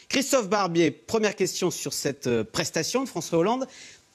Christophe Barbier, première question sur cette prestation de François Hollande.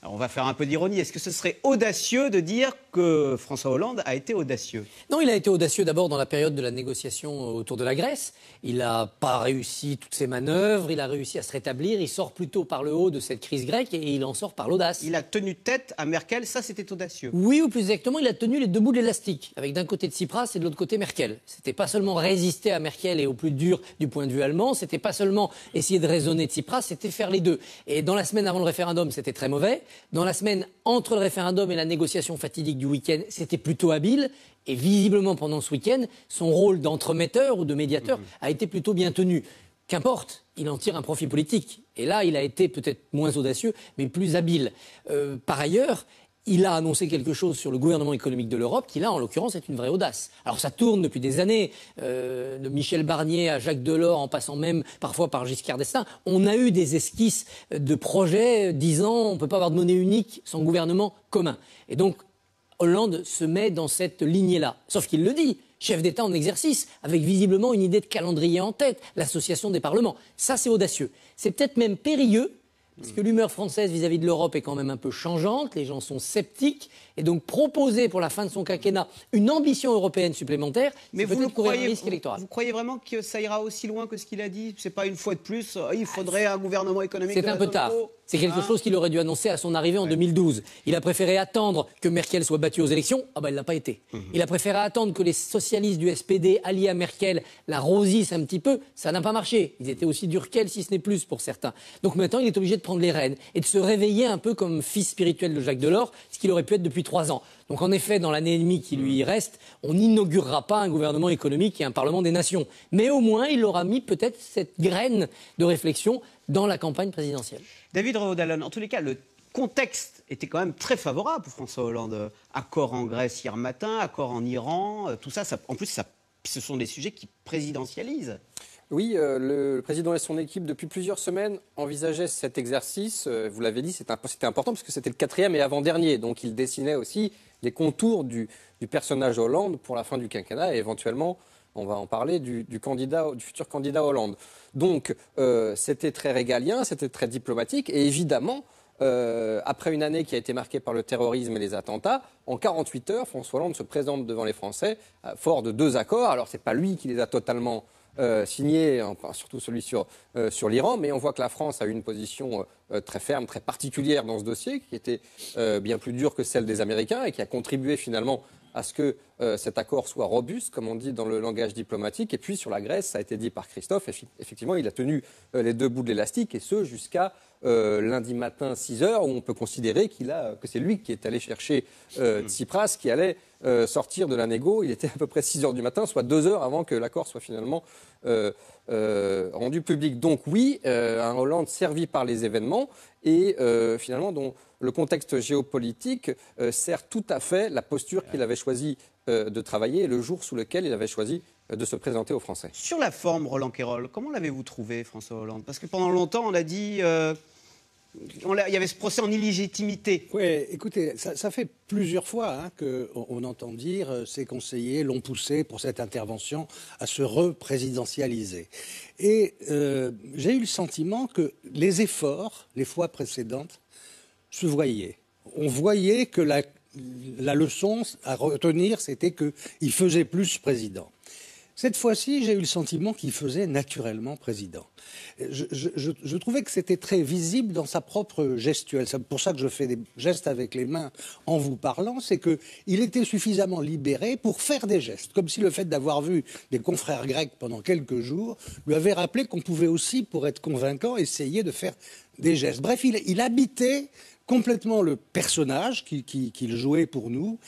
Alors on va faire un peu d'ironie. Est-ce que ce serait audacieux de dire que François Hollande a été audacieux? Non, il a été audacieux d'abord dans la période de la négociation autour de la Grèce. Il n'a pas réussi toutes ses manœuvres, il a réussi à se rétablir. Il sort plutôt par le haut de cette crise grecque et il en sort par l'audace. Il a tenu tête à Merkel, ça c'était audacieux. Oui, ou plus exactement, il a tenu les deux bouts de l'élastique, avec d'un côté Tsipras et de l'autre côté Merkel. C'était pas seulement résister à Merkel et au plus dur du point de vue allemand, c'était pas seulement essayer de raisonner Tsipras, c'était faire les deux. Et dans la semaine avant le référendum, c'était très mauvais. Dans la semaine entre le référendum et la négociation fatidique du week-end, c'était plutôt habile. Et visiblement, pendant ce week-end, son rôle d'entremetteur ou de médiateur a été plutôt bien tenu. Qu'importe, il en tire un profit politique. Et là, il a été peut-être moins audacieux, mais plus habile. Par ailleurs, il a annoncé quelque chose sur le gouvernement économique de l'Europe qui, là, en l'occurrence, est une vraie audace. Alors, ça tourne depuis des années, de Michel Barnier à Jacques Delors, en passant même parfois par Giscard d'Estaing. On a eu des esquisses de projets disant on ne peut pas avoir de monnaie unique sans gouvernement commun. Et donc, Hollande se met dans cette lignée-là. Sauf qu'il le dit, chef d'État en exercice, avec visiblement une idée de calendrier en tête, l'association des parlements. Ça, c'est audacieux. C'est peut-être même périlleux, parce que l'humeur française vis-à-vis de l'Europe est quand même un peu changeante, les gens sont sceptiques, et donc proposer pour la fin de son quinquennat une ambition européenne supplémentaire, c'est peut-être courir un risque électoral. Vous croyez vraiment que ça ira aussi loin que ce qu'il a dit? C'est pas une fois de plus, il faudrait un gouvernement économique. C'est un peu tard. C'est quelque chose qu'il aurait dû annoncer à son arrivée en 2012. Il a préféré attendre que Merkel soit battue aux élections. Ah ben, il l'a pas été. Il a préféré attendre que les socialistes du SPD, alliés à Merkel, la rosissent un petit peu. Ça n'a pas marché. Ils étaient aussi durs qu'elle, si ce n'est plus pour certains. Donc maintenant, il est obligé de prendre les rênes et de se réveiller un peu comme fils spirituel de Jacques Delors, ce qu'il aurait pu être depuis 3 ans. Donc en effet, dans l'année et demie qui lui reste, on n'inaugurera pas un gouvernement économique et un Parlement des nations. Mais au moins, il aura mis peut-être cette graine de réflexion dans la campagne présidentielle. David Revaud-Dallon, en tous les cas, le contexte était quand même très favorable pour François Hollande. Accord en Grèce hier matin, accord en Iran, tout ça, en plus, ce sont des sujets qui présidentialisent. Oui, le président et son équipe, depuis plusieurs semaines, envisageaient cet exercice. Vous l'avez dit, c'était important parce que c'était le 4e et avant-dernier. Donc, il dessinait aussi les contours du personnage Hollande pour la fin du quinquennat et éventuellement, on va en parler, du futur candidat Hollande. Donc, c'était très régalien, c'était très diplomatique et évidemment, après une année qui a été marquée par le terrorisme et les attentats, en 48 heures, François Hollande se présente devant les Français, fort de 2 accords. Alors, ce n'est pas lui qui les a totalement signé, surtout celui sur l'Iran, mais on voit que la France a eu une position très ferme, très particulière dans ce dossier, qui était bien plus dure que celle des Américains et qui a contribué finalement à ce que cet accord soit robuste, comme on dit dans le langage diplomatique. Et puis sur la Grèce, ça a été dit par Christophe, effectivement, il a tenu les 2 bouts de l'élastique, et ce jusqu'à lundi matin 6h, où on peut considérer que c'est lui qui est allé chercher Tsipras, qui allait sortir de la négo. Il était à peu près 6h du matin, soit 2 heures avant que l'accord soit finalement rendu public. Donc oui, un Hollande servi par les événements et finalement dont le contexte géopolitique sert tout à fait la posture qu'il avait choisi de travailler et le jour sous lequel il avait choisi de se présenter aux Français. Sur la forme, Roland Quérol, comment l'avez-vous trouvé, François Hollande? Parce que pendant longtemps, on a dit... il y avait ce procès en illégitimité. Oui, écoutez, ça fait plusieurs fois qu'on entend dire ces conseillers l'ont poussé pour cette intervention à se représidentialiser. Et j'ai eu le sentiment que les efforts, les fois précédentes, se voyaient. On voyait que la leçon à retenir, c'était qu'il faisait plus président. Cette fois-ci, j'ai eu le sentiment qu'il faisait naturellement président. Je trouvais que c'était très visible dans sa propre gestuelle. C'est pour ça que je fais des gestes avec les mains en vous parlant. C'est qu'il était suffisamment libéré pour faire des gestes. Comme si le fait d'avoir vu des confrères grecs pendant quelques jours lui avait rappelé qu'on pouvait aussi, pour être convaincant, essayer de faire des gestes. Bref, il habitait complètement le personnage qu'il jouait pour nous.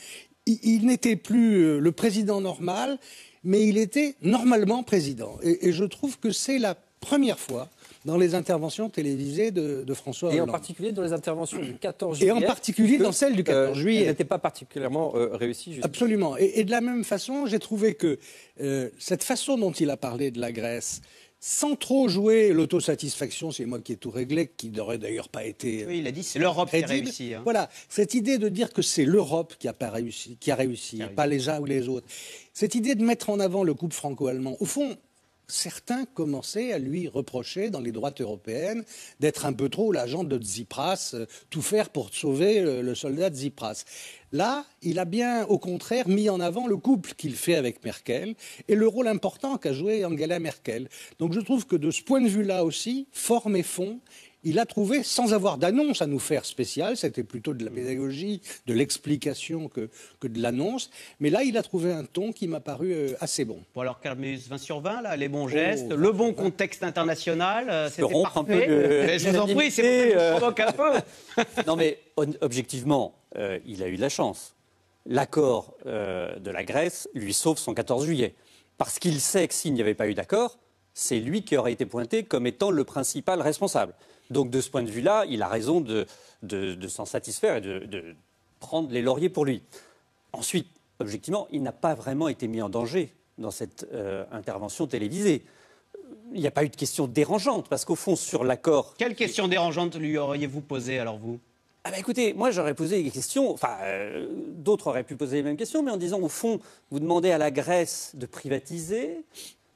Il n'était plus le président normal, mais il était normalement président. Et je trouve que c'est la première fois dans les interventions télévisées de François Hollande. Et en particulier dans les interventions du 14 juillet. Et en particulier dans celle du 14 juillet. Elle n'était pas particulièrement réussie. Absolument. Et de la même façon, j'ai trouvé que cette façon dont il a parlé de la Grèce, sans trop jouer l'autosatisfaction, c'est moi qui ai tout réglé, qui n'aurait d'ailleurs pas été... Oui, il a dit c'est l'Europe qui a réussi. Voilà, cette idée de dire que c'est l'Europe qui a réussi, pas les uns ou les autres. Cette idée de mettre en avant le couple franco-allemand, au fond, certains commençaient à lui reprocher dans les droites européennes d'être un peu trop l'agent de Tsipras, tout faire pour sauver le soldat Tsipras. Là, il a bien, au contraire, mis en avant le couple qu'il fait avec Merkel et le rôle important qu'a joué Angela Merkel. Donc je trouve que de ce point de vue-là aussi, forme et fond, il a trouvé, sans avoir d'annonce à nous faire spéciale, c'était plutôt de la pédagogie, de l'explication que de l'annonce, mais là, il a trouvé un ton qui m'a paru assez bon. Bon alors, Carmus, 20 sur 20, là, les bons gestes, le bon contexte international, c'était parfait. Je vous en prie, c'est pour ça que je provoque un peu. Non mais, objectivement, il a eu de la chance. L'accord de la Grèce lui sauve son 14 juillet. Parce qu'il sait que s'il n'y avait pas eu d'accord, c'est lui qui aurait été pointé comme étant le principal responsable. Donc de ce point de vue-là, il a raison de s'en satisfaire et de prendre les lauriers pour lui. Ensuite, objectivement, il n'a pas vraiment été mis en danger dans cette intervention télévisée. Il n'y a pas eu de question dérangeante, parce qu'au fond, sur l'accord... Quelle question dérangeante lui auriez-vous posée, alors vous ? Ah bah écoutez, moi j'aurais posé des questions, d'autres auraient pu poser les mêmes questions, mais en disant, au fond, vous demandez à la Grèce de privatiser,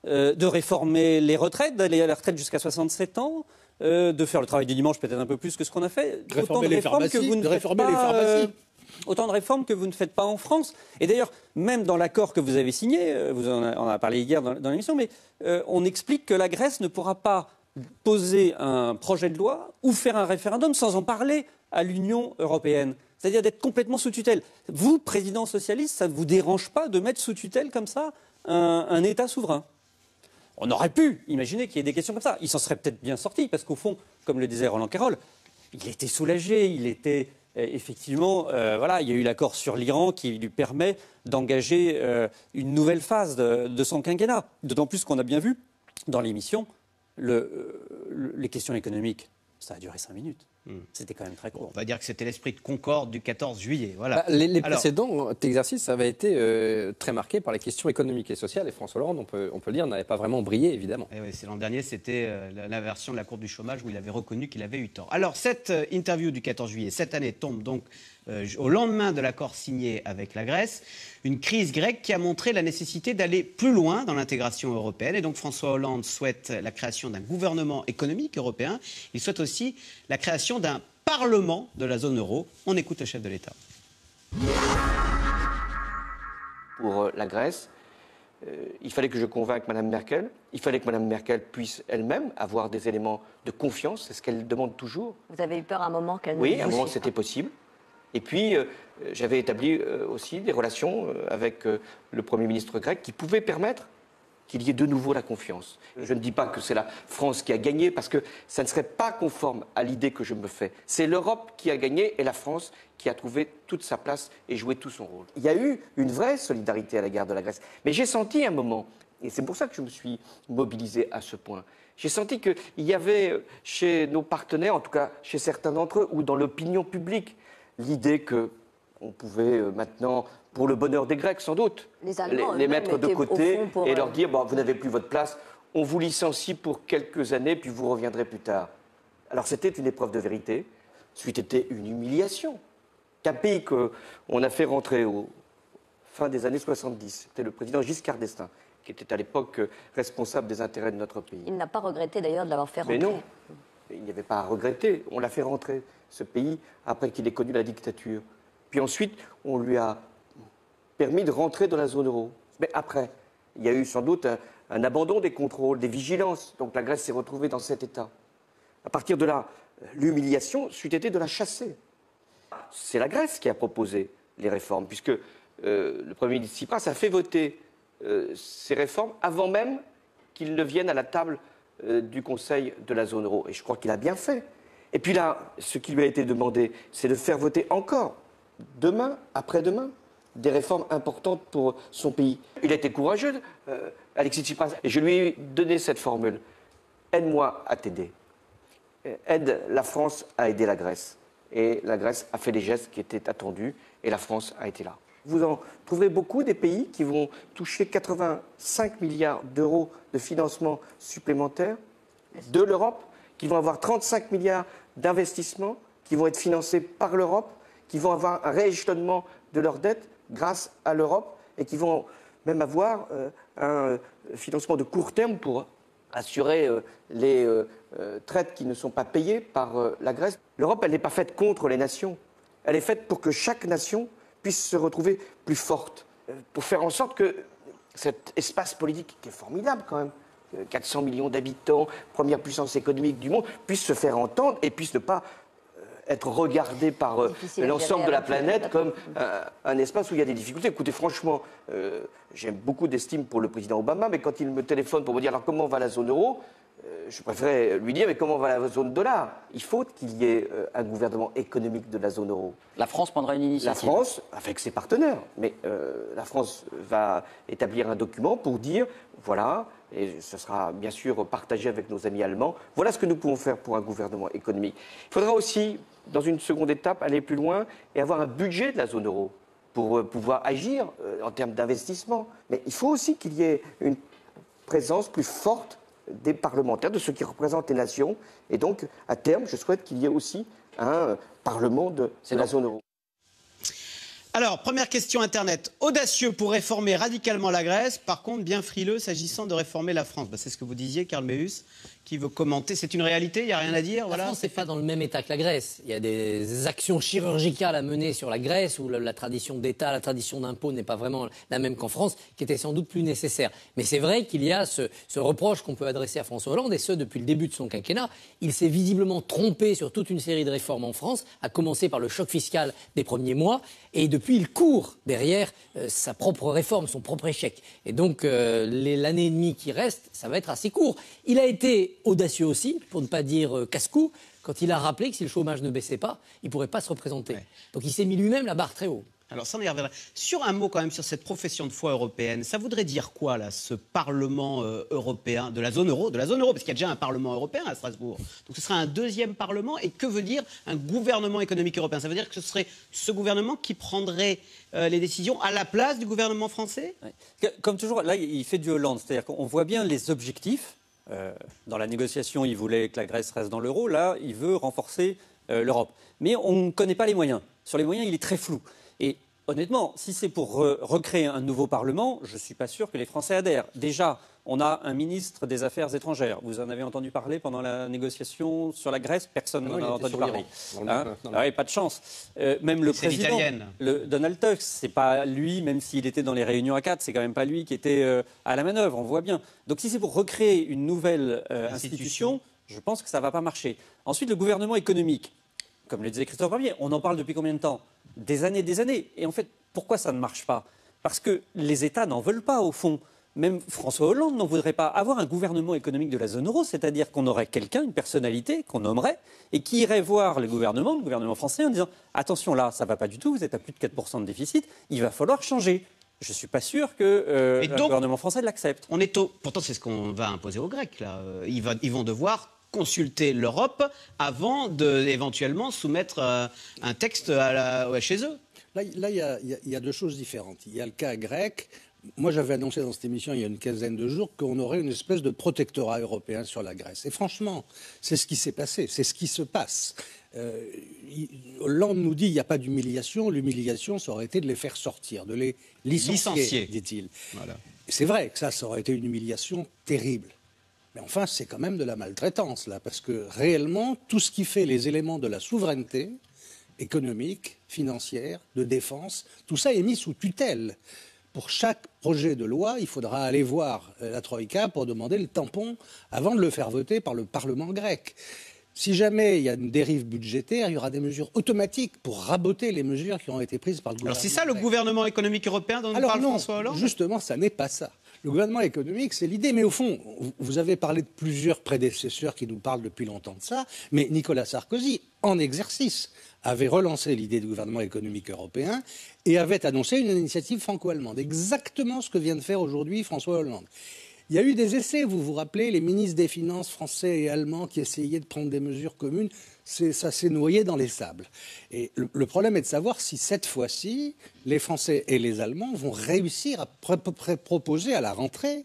de réformer les retraites, d'aller à la retraite jusqu'à 67 ans, de faire le travail du dimanche peut-être un peu plus que ce qu'on a fait. Autant de réformes que vous ne faites pas en France. Et d'ailleurs, même dans l'accord que vous avez signé, on en a parlé hier dans l'émission, mais on explique que la Grèce ne pourra pas poser un projet de loi ou faire un référendum sans en parler à l'Union européenne. C'est-à-dire d'être complètement sous tutelle. Vous, président socialiste, ça ne vous dérange pas de mettre sous tutelle comme ça un État souverain ? On aurait pu imaginer qu'il y ait des questions comme ça. Il s'en serait peut-être bien sorti, parce qu'au fond, comme le disait Roland Quérol, il était soulagé, il était effectivement... il y a eu l'accord sur l'Iran qui lui permet d'engager une nouvelle phase de son quinquennat. D'autant plus qu'on a bien vu dans l'émission, les questions économiques, ça a duré 5 minutes. C'était quand même très court. On va dire que c'était l'esprit de concorde du 14 juillet. Voilà. Les précédents exercices avaient été très marqués par les questions économiques et sociales. Et François Hollande, on peut le dire, n'avait pas vraiment brillé, évidemment. Et oui, c'est l'an dernier, c'était l'inversion de la courbe du chômage où il avait reconnu qu'il avait eu tort. Alors, cette interview du 14 juillet, cette année, tombe donc au lendemain de l'accord signé avec la Grèce. Une crise grecque qui a montré la nécessité d'aller plus loin dans l'intégration européenne. Et donc François Hollande souhaite la création d'un gouvernement économique européen. Il souhaite aussi la création d'un parlement de la zone euro. On écoute le chef de l'État. Pour la Grèce, il fallait que je convainque Mme Merkel. Il fallait que Mme Merkel puisse elle-même avoir des éléments de confiance. C'est ce qu'elle demande toujours. Vous avez eu peur à un moment qu'elle ne Oui, à un moment c'était possible. Et puis, j'avais établi aussi des relations avec le Premier ministre grec qui pouvaient permettre qu'il y ait de nouveau la confiance. Je ne dis pas que c'est la France qui a gagné, parce que ça ne serait pas conforme à l'idée que je me fais. C'est l'Europe qui a gagné et la France qui a trouvé toute sa place et joué tout son rôle. Il y a eu une vraie solidarité à l'égard de la Grèce. Mais j'ai senti un moment, et c'est pour ça que je me suis mobilisé à ce point, j'ai senti qu'il y avait chez nos partenaires, en tout cas chez certains d'entre eux, ou dans l'opinion publique, l'idée qu'on pouvait maintenant, pour le bonheur des Grecs sans doute, les mettre de côté et leur dire vous n'avez plus votre place, on vous licencie pour quelques années puis vous reviendrez plus tard. Alors c'était une épreuve de vérité, c'eût été une humiliation qu'un pays qu'on a fait rentrer au fin des années 70, c'était le président Giscard d'Estaing, qui était à l'époque responsable des intérêts de notre pays. Il n'a pas regretté d'ailleurs de l'avoir fait rentrer. Mais non, il n'y avait pas à regretter, on l'a fait rentrer, ce pays, après qu'il ait connu la dictature. Puis ensuite, on lui a permis de rentrer dans la zone euro. Mais après, il y a eu sans doute un abandon des contrôles, des vigilances. Donc la Grèce s'est retrouvée dans cet état. À partir de là, l'humiliation c'eût été de la chasser. C'est la Grèce qui a proposé les réformes, puisque le Premier ministre Tsipras a fait voter ces réformes avant même qu'il ne vienne à la table du Conseil de la zone euro. Et je crois qu'il a bien fait. Et puis là, ce qui lui a été demandé, c'est de faire voter encore, demain, après-demain, des réformes importantes pour son pays. Il a été courageux, Alexis Tsipras, et je lui ai donné cette formule. Aide-moi à t'aider. Aide la France à aider la Grèce. Et la Grèce a fait les gestes qui étaient attendus, et la France a été là. Vous en trouverez beaucoup des pays qui vont toucher 85 milliards d'euros de financement supplémentaire de l'Europe, qui vont avoir 35 milliards d'investissements, qui vont être financés par l'Europe, qui vont avoir un rééchelonnement de leurs dettes grâce à l'Europe et qui vont même avoir un financement de court terme pour assurer les traites qui ne sont pas payées par la Grèce. L'Europe, elle n'est pas faite contre les nations. Elle est faite pour que chaque nation puisse se retrouver plus forte, pour faire en sorte que cet espace politique, qui est formidable quand même, 400 millions d'habitants, première puissance économique du monde, puisse se faire entendre et puisse ne pas être regardé par l'ensemble de la planète comme un espace où il y a des difficultés. Écoutez, franchement, j'ai beaucoup d'estime pour le président Obama, mais quand il me téléphone pour me dire alors comment va la zone euro, je préférais lui dire mais comment va la zone dollar? Il faut qu'il y ait un gouvernement économique de la zone euro. La France prendra une initiative. La France, avec ses partenaires, mais la France va établir un document pour dire voilà, et ce sera bien sûr partagé avec nos amis allemands, voilà ce que nous pouvons faire pour un gouvernement économique. Il faudra aussi, dans une seconde étape, aller plus loin et avoir un budget de la zone euro pour pouvoir agir en termes d'investissement. Mais il faut aussi qu'il y ait une présence plus forte des parlementaires, de ceux qui représentent les nations. Et donc, à terme, je souhaite qu'il y ait aussi un parlement de la zone euro. Alors, première question Internet. Audacieux pour réformer radicalement la Grèce, par contre bien frileux s'agissant de réformer la France. C'est ce que vous disiez, Karl Meus, qui veut commenter. C'est une réalité, il n'y a rien à dire. La France n'est pas dans le même état que la Grèce. Il y a des actions chirurgicales à mener sur la Grèce, où la tradition d'État, la tradition d'impôt n'est pas vraiment la même qu'en France, qui était sans doute plus nécessaire. Mais c'est vrai qu'il y a ce reproche qu'on peut adresser à François Hollande, et ce, depuis le début de son quinquennat. Il s'est visiblement trompé sur toute une série de réformes en France, à commencer par le choc fiscal des premiers mois, et depuis, il court derrière sa propre réforme, son propre échec. Et donc, l'année et demie qui reste, ça va être assez court. Il a été audacieux aussi, pour ne pas dire casse-cou, quand il a rappelé que si le chômage ne baissait pas, il ne pourrait pas se représenter. Ouais. Donc, il s'est mis lui-même la barre très haut. Alors, ça, on y reviendra. Sur un mot, quand même, sur cette profession de foi européenne, ça voudrait dire quoi, là, ce Parlement européen de la zone euro, parce qu'il y a déjà un Parlement européen à Strasbourg. Donc, ce sera un deuxième Parlement. Et que veut dire un gouvernement économique européen? Ça veut dire que ce serait ce gouvernement qui prendrait les décisions à la place du gouvernement français? Ouais. Comme toujours, là, il fait du Hollande. C'est-à-dire qu'on voit bien les objectifs. Dans la négociation, il voulait que la Grèce reste dans l'euro. Là, il veut renforcer l'Europe. Mais on ne connaît pas les moyens. Sur les moyens, il est très flou. Et honnêtement, si c'est pour recréer un nouveau Parlement, je ne suis pas sûr que les Français adhèrent. Déjà, on a un ministre des Affaires étrangères. Vous en avez entendu parler pendant la négociation sur la Grèce? Personne n'en a entendu parler. Pas de chance. Même le président, Donald Tusk, c'est pas lui, même s'il était dans les réunions à 4, c'est quand même pas lui qui était à la manœuvre, on voit bien. Donc si c'est pour recréer une nouvelle institution, je pense que ça ne va pas marcher. Ensuite, le gouvernement économique. Comme le disait Christophe Barbier, on en parle depuis combien de temps? Des années, des années. Et en fait, pourquoi ça ne marche pas? Parce que les États n'en veulent pas, au fond. Même François Hollande n'en voudrait pas. Avoir un gouvernement économique de la zone euro, c'est-à-dire qu'on aurait quelqu'un, une personnalité, qu'on nommerait, et qui irait voir le gouvernement français, en disant « Attention, là, ça ne va pas du tout, vous êtes à plus de 4% de déficit, il va falloir changer ». Je ne suis pas sûr que le gouvernement français l'accepte. Pourtant, c'est ce qu'on va imposer aux Grecs, là. Ils vont devoir consulter l'Europe avant d'éventuellement soumettre un texte chez eux. Là, il y a deux choses différentes. Il y a le cas grec. Moi, j'avais annoncé dans cette émission il y a une quinzaine de jours qu'on aurait une espèce de protectorat européen sur la Grèce. Et franchement, c'est ce qui s'est passé, c'est ce qui se passe. Hollande nous dit qu'il n'y a pas d'humiliation. L'humiliation, ça aurait été de les faire sortir, de les licencier. Dit-il. Voilà. C'est vrai que ça aurait été une humiliation terrible. Mais enfin, c'est quand même de la maltraitance, là, parce que réellement, tout ce qui fait les éléments de la souveraineté économique, financière, de défense, tout ça est mis sous tutelle. Pour chaque projet de loi, il faudra aller voir la Troïka pour demander le tampon avant de le faire voter par le Parlement grec. Si jamais il y a une dérive budgétaire, il y aura des mesures automatiques pour raboter les mesures qui ont été prises par le gouvernement. Alors c'est ça le gouvernement économique européen dont nous parle François Hollande? Justement, ça n'est pas ça. Le gouvernement économique, c'est l'idée. Mais au fond, vous avez parlé de plusieurs prédécesseurs qui nous parlent depuis longtemps de ça. Mais Nicolas Sarkozy, en exercice, avait relancé l'idée du gouvernement économique européen et avait annoncé une initiative franco-allemande. Exactement ce que vient de faire aujourd'hui François Hollande. Il y a eu des essais, vous vous rappelez, les ministres des Finances français et allemands qui essayaient de prendre des mesures communes. Ça s'est noyé dans les sables. Et le problème est de savoir si cette fois-ci, les Français et les Allemands vont réussir à proposer à la rentrée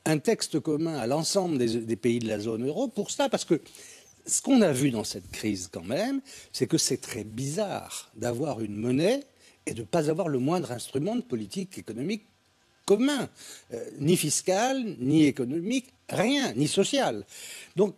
un texte commun à l'ensemble des pays de la zone euro pour ça. Parce que ce qu'on a vu dans cette crise quand même, c'est que c'est très bizarre d'avoir une monnaie et de ne pas avoir le moindre instrument de politique économique commun, ni fiscal, ni économique, rien, ni social. Donc,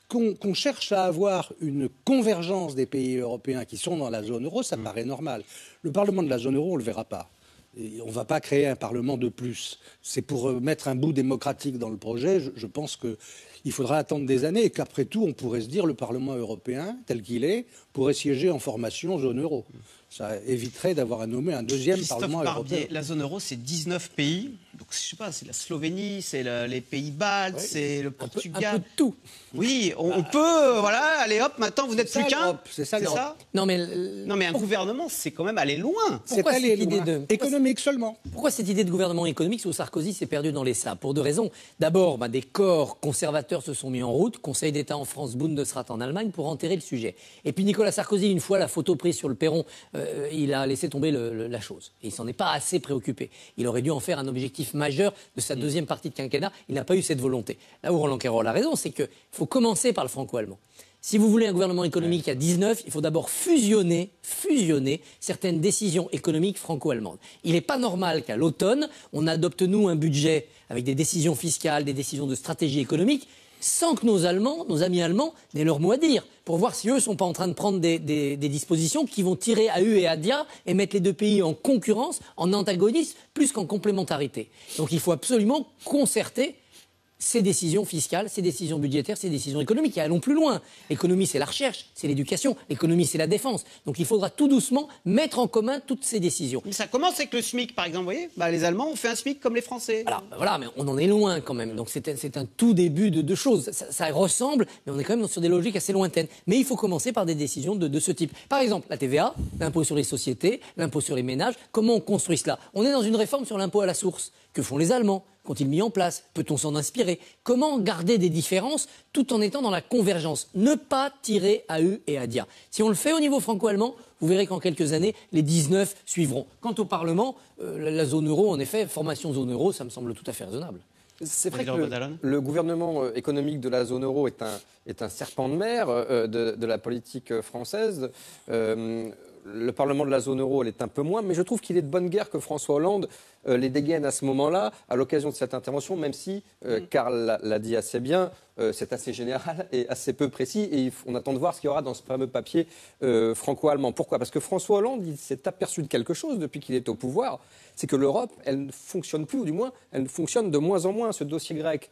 qu'on cherche à avoir une convergence des pays européens qui sont dans la zone euro, ça me paraît normal. Le Parlement de la zone euro, on ne le verra pas. Et on ne va pas créer un Parlement de plus. C'est pour mettre un bout démocratique dans le projet. Je pense qu'il faudra attendre des années et qu'après tout, on pourrait se dire le Parlement européen, tel qu'il est, pourrait siéger en formation zone euro. Ça éviterait d'avoir à nommer un deuxième Parlement européen. La zone euro, c'est 19 pays. Donc, je sais pas, c'est la Slovénie, c'est les pays baltes, c'est le Portugal. Un peu de tout. Oui, on peut, voilà, allez hop, maintenant vous n'êtes plus qu'un. C'est ça l'Europe. Non, mais un gouvernement, c'est quand même aller loin. C'est aller loin. Économique seulement. Pourquoi cette idée de gouvernement économique sous Sarkozy s'est perdue dans les sables? Pour deux raisons. D'abord, des corps conservateurs se sont mis en route, Conseil d'État en France, Bundesrat en Allemagne, pour enterrer le sujet. Et puis Nicolas Sarkozy, une fois la photo prise sur le perron, il a laissé tomber la chose. Et il s'en est pas assez préoccupé. Il aurait dû en faire un objectif majeur de sa deuxième partie de quinquennat. Il n'a pas eu cette volonté. Là où Roland Querol a raison, c'est qu'il faut commencer par le franco-allemand. Si vous voulez un gouvernement économique à 19, il faut d'abord fusionner certaines décisions économiques franco-allemandes. Il n'est pas normal qu'à l'automne, on adopte, nous, un budget avec des décisions fiscales, des décisions de stratégie économique, sans que nos amis allemands, n'aient leur mot à dire, pour voir si eux ne sont pas en train de prendre des dispositions qui vont tirer à eux et à dia et mettre les deux pays en concurrence, en antagonisme, plus qu'en complémentarité. Donc il faut absolument concerter ces décisions fiscales, ces décisions budgétaires, ces décisions économiques. Et allons plus loin. L'économie, c'est la recherche, c'est l'éducation. L'économie, c'est la défense. Donc il faudra tout doucement mettre en commun toutes ces décisions. Mais ça commence avec le SMIC, par exemple. Vous voyez, les Allemands ont fait un SMIC comme les Français. Alors, voilà, mais on en est loin quand même. Donc c'est un tout début de choses. Ça ressemble, mais on est quand même sur des logiques assez lointaines. Mais il faut commencer par des décisions de ce type. Par exemple, la TVA, l'impôt sur les sociétés, l'impôt sur les ménages. Comment on construit cela? On est dans une réforme sur l'impôt à la source. Que font les Allemands? Qu'ont-ils mis en place? Peut-on s'en inspirer? Comment garder des différences tout en étant dans la convergence? Ne pas tirer à eux et à dia. Si on le fait au niveau franco-allemand, vous verrez qu'en quelques années, les 19 suivront. Quant au Parlement, la zone euro, en effet, formation zone euro, ça me semble tout à fait raisonnable. C'est vrai que le gouvernement économique de la zone euro est un serpent de mer de la politique française. Le Parlement de la zone euro l'est un peu moins, mais je trouve qu'il est de bonne guerre que François Hollande les dégaine à ce moment-là, à l'occasion de cette intervention, même si, Karl l'a dit assez bien, c'est assez général et assez peu précis, et on attend de voir ce qu'il y aura dans ce fameux papier franco-allemand. Pourquoi? Parce que François Hollande, il s'est aperçu de quelque chose depuis qu'il est au pouvoir, c'est que l'Europe, elle ne fonctionne plus, ou du moins, elle fonctionne de moins en moins. Ce dossier grec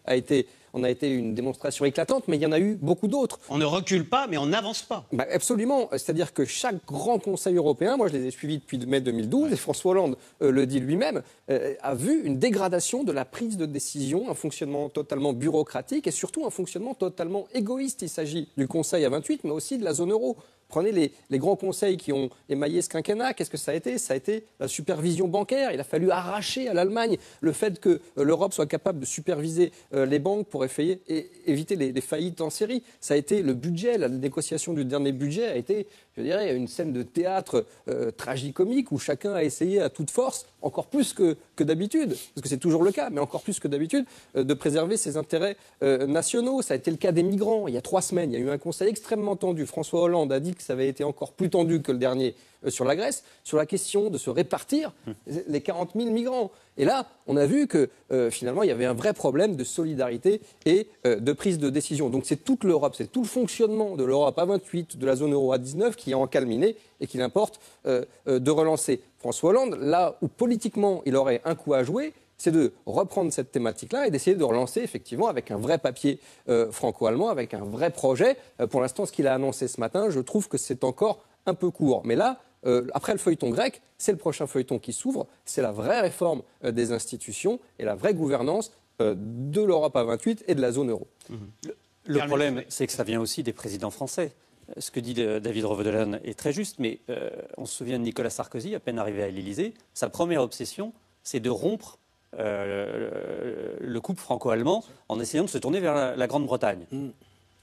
en a été une démonstration éclatante, mais il y en a eu beaucoup d'autres. On ne recule pas, mais on n'avance pas. Absolument. C'est-à-dire que chaque grand Conseil européen, moi je les ai suivis depuis mai 2012, et François Hollande le dit lui-même, a vu une dégradation de la prise de décision, un fonctionnement totalement bureaucratique et surtout un fonctionnement totalement égoïste. Il s'agit du Conseil à 28, mais aussi de la zone euro. Prenez les grands conseils qui ont émaillé ce quinquennat. Qu'est-ce que ça a été? Ça a été la supervision bancaire. Il a fallu arracher à l'Allemagne le fait que l'Europe soit capable de superviser les banques pour éviter les faillites en série. Ça a été le budget. La négociation du dernier budget a été, je dirais, une scène de théâtre tragicomique où chacun a essayé à toute force, encore plus que d'habitude, parce que c'est toujours le cas, mais encore plus que d'habitude, de préserver ses intérêts nationaux. Ça a été le cas des migrants. Il y a 3 semaines, il y a eu un conseil extrêmement tendu. François Hollande a dit que ça avait été encore plus tendu que le dernier sur la Grèce, sur la question de se répartir les 40 000 migrants. Et là, on a vu que finalement, il y avait un vrai problème de solidarité et de prise de décision. Donc c'est toute l'Europe, c'est tout le fonctionnement de l'Europe à 28, de la zone euro à 19 qui est encalminé et qu'il importe de relancer. François Hollande, là où politiquement il aurait un coup à jouer, c'est de reprendre cette thématique-là et d'essayer de relancer effectivement avec un vrai papier franco-allemand, avec un vrai projet. Pour l'instant, ce qu'il a annoncé ce matin, je trouve que c'est encore un peu court. Mais là, après le feuilleton grec, c'est le prochain feuilleton qui s'ouvre. C'est la vraie réforme des institutions et la vraie gouvernance de l'Europe à 28 et de la zone euro. Le problème, c'est que ça vient aussi des présidents français. Ce que dit David Revedelen est très juste, mais on se souvient de Nicolas Sarkozy, à peine arrivé à l'Élysée, sa première obsession, c'est de rompre le couple franco-allemand en essayant de se tourner vers la Grande-Bretagne.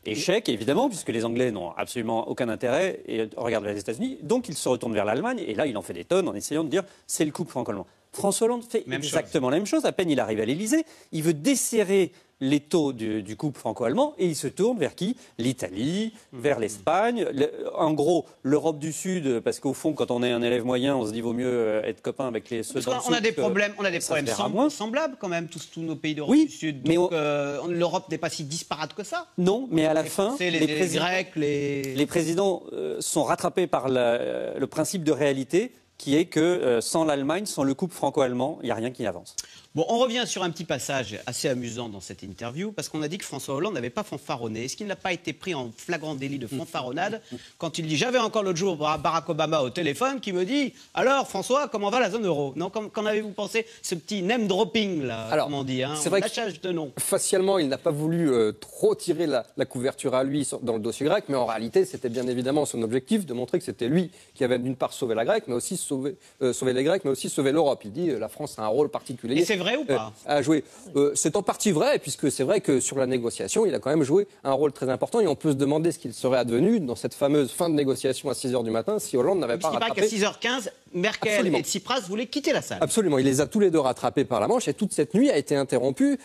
Échec, évidemment, puisque les Anglais n'ont absolument aucun intérêt et regardent les États-Unis. Donc, il se retourne vers l'Allemagne. Et là, il en fait des tonnes en essayant de dire c'est le couple franco-allemand. François Hollande fait exactement la même chose. À peine il arrive à l'Élysée, il veut desserrer l'étau du couple franco-allemand et il se tourne vers qui? L'Italie, vers l'Espagne. En gros, l'Europe du Sud, parce qu'au fond, quand on est un élève moyen, on se dit vaut mieux être copain avec ceux d'en dessous. On a des problèmes semblables quand même, tous nos pays d'Europe du Sud. Donc l'Europe n'est pas si disparate que ça. Non, mais à la fin, les Grecs, les présidents sont rattrapés par le principe de réalité qui est que sans l'Allemagne, sans le couple franco-allemand, il n'y a rien qui avance. Bon, on revient sur un petit passage assez amusant dans cette interview, parce qu'on a dit que François Hollande n'avait pas fanfaronné. Est-ce qu'il n'a pas été pris en flagrant délit de fanfaronnade quand il dit, j'avais encore l'autre jour Barack Obama au téléphone qui me dit, alors François, comment va la zone euro? Non, qu'en avez-vous pensé, ce petit name dropping là, alors, comme on dit, c'est vrai lâchage de nom. Facialement, il n'a pas voulu trop tirer la couverture à lui dans le dossier grec, mais en réalité, c'était bien évidemment son objectif de montrer que c'était lui qui avait d'une part sauvé la Grèce, mais aussi sauvé les Grecs, mais aussi sauvé l'Europe. Il dit, la France a un rôle particulier. Et c'est vrai ou pas? Jouer. C'est en partie vrai, puisque c'est vrai que sur la négociation, il a quand même joué un rôle très important et on peut se demander ce qu'il serait advenu dans cette fameuse fin de négociation à 6h du matin si Hollande n'avait pas rattrapé. Qu'à 6h15, Merkel et Tsipras voulaient quitter la salle. Absolument, il les a tous les deux rattrapés par la manche et toute cette nuit a été interrompue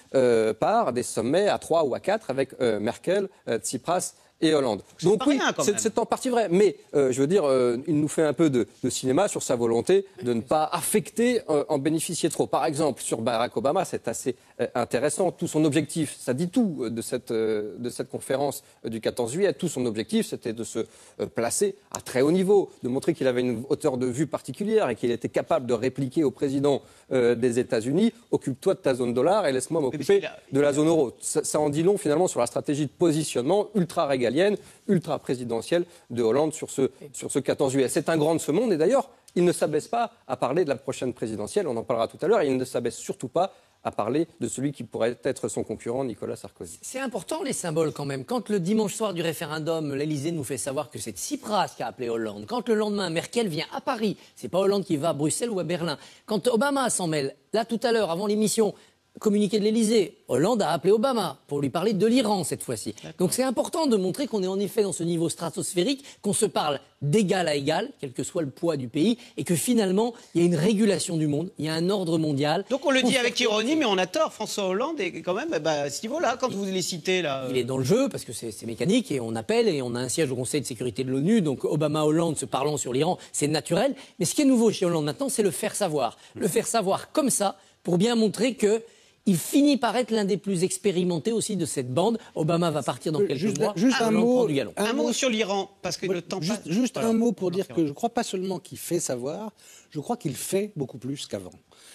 par des sommets à 3 ou à 4 avec Merkel, Tsipras et Hollande. Donc oui, c'est en partie vrai. Mais je veux dire, il nous fait un peu de cinéma sur sa volonté de ne pas affecter, en bénéficier trop. Par exemple, sur Barack Obama, c'est assez intéressant. Tout son objectif, ça dit tout de cette conférence du 14 juillet. Tout son objectif, c'était de se placer à très haut niveau, de montrer qu'il avait une hauteur de vue particulière et qu'il était capable de répliquer au président des États-Unis, occupe-toi de ta zone dollar et laisse-moi m'occuper de la zone euro. Ça en dit long finalement sur la stratégie de positionnement ultra régalienne, ultra présidentielle de Hollande sur ce 14 juillet. C'est un grand de ce monde et d'ailleurs, il ne s'abaisse pas à parler de la prochaine présidentielle, on en parlera tout à l'heure, et il ne s'abaisse surtout pas à parler de celui qui pourrait être son concurrent, Nicolas Sarkozy. C'est important les symboles quand même. Quand le dimanche soir du référendum, l'Élysée nous fait savoir que c'est Tsipras qui a appelé Hollande. Quand le lendemain, Merkel vient à Paris, c'est pas Hollande qui va à Bruxelles ou à Berlin. Quand Obama s'en mêle, là tout à l'heure, avant l'émission, communiqué de l'Élysée, Hollande a appelé Obama pour lui parler de l'Iran cette fois-ci. Donc c'est important de montrer qu'on est en effet dans ce niveau stratosphérique, qu'on se parle d'égal à égal, quel que soit le poids du pays, et que finalement, il y a une régulation du monde, il y a un ordre mondial. Donc on le dit avec ironie, mais on a tort. François Hollande est quand même à ce niveau-là, quand vous les citez là. Il est dans le jeu, parce que c'est mécanique, et on appelle, et on a un siège au Conseil de sécurité de l'ONU, donc Obama-Hollande se parlant sur l'Iran, c'est naturel. Mais ce qui est nouveau chez Hollande maintenant, c'est le faire savoir. Le faire savoir comme ça, pour bien montrer que il finit par être l'un des plus expérimentés aussi de cette bande. Obama va partir dans quelques mois. Juste un mot sur l'Iran, parce que le temps passe. Juste un mot pour dire que je ne crois pas seulement qu'il fait savoir, je crois qu'il fait beaucoup plus qu'avant.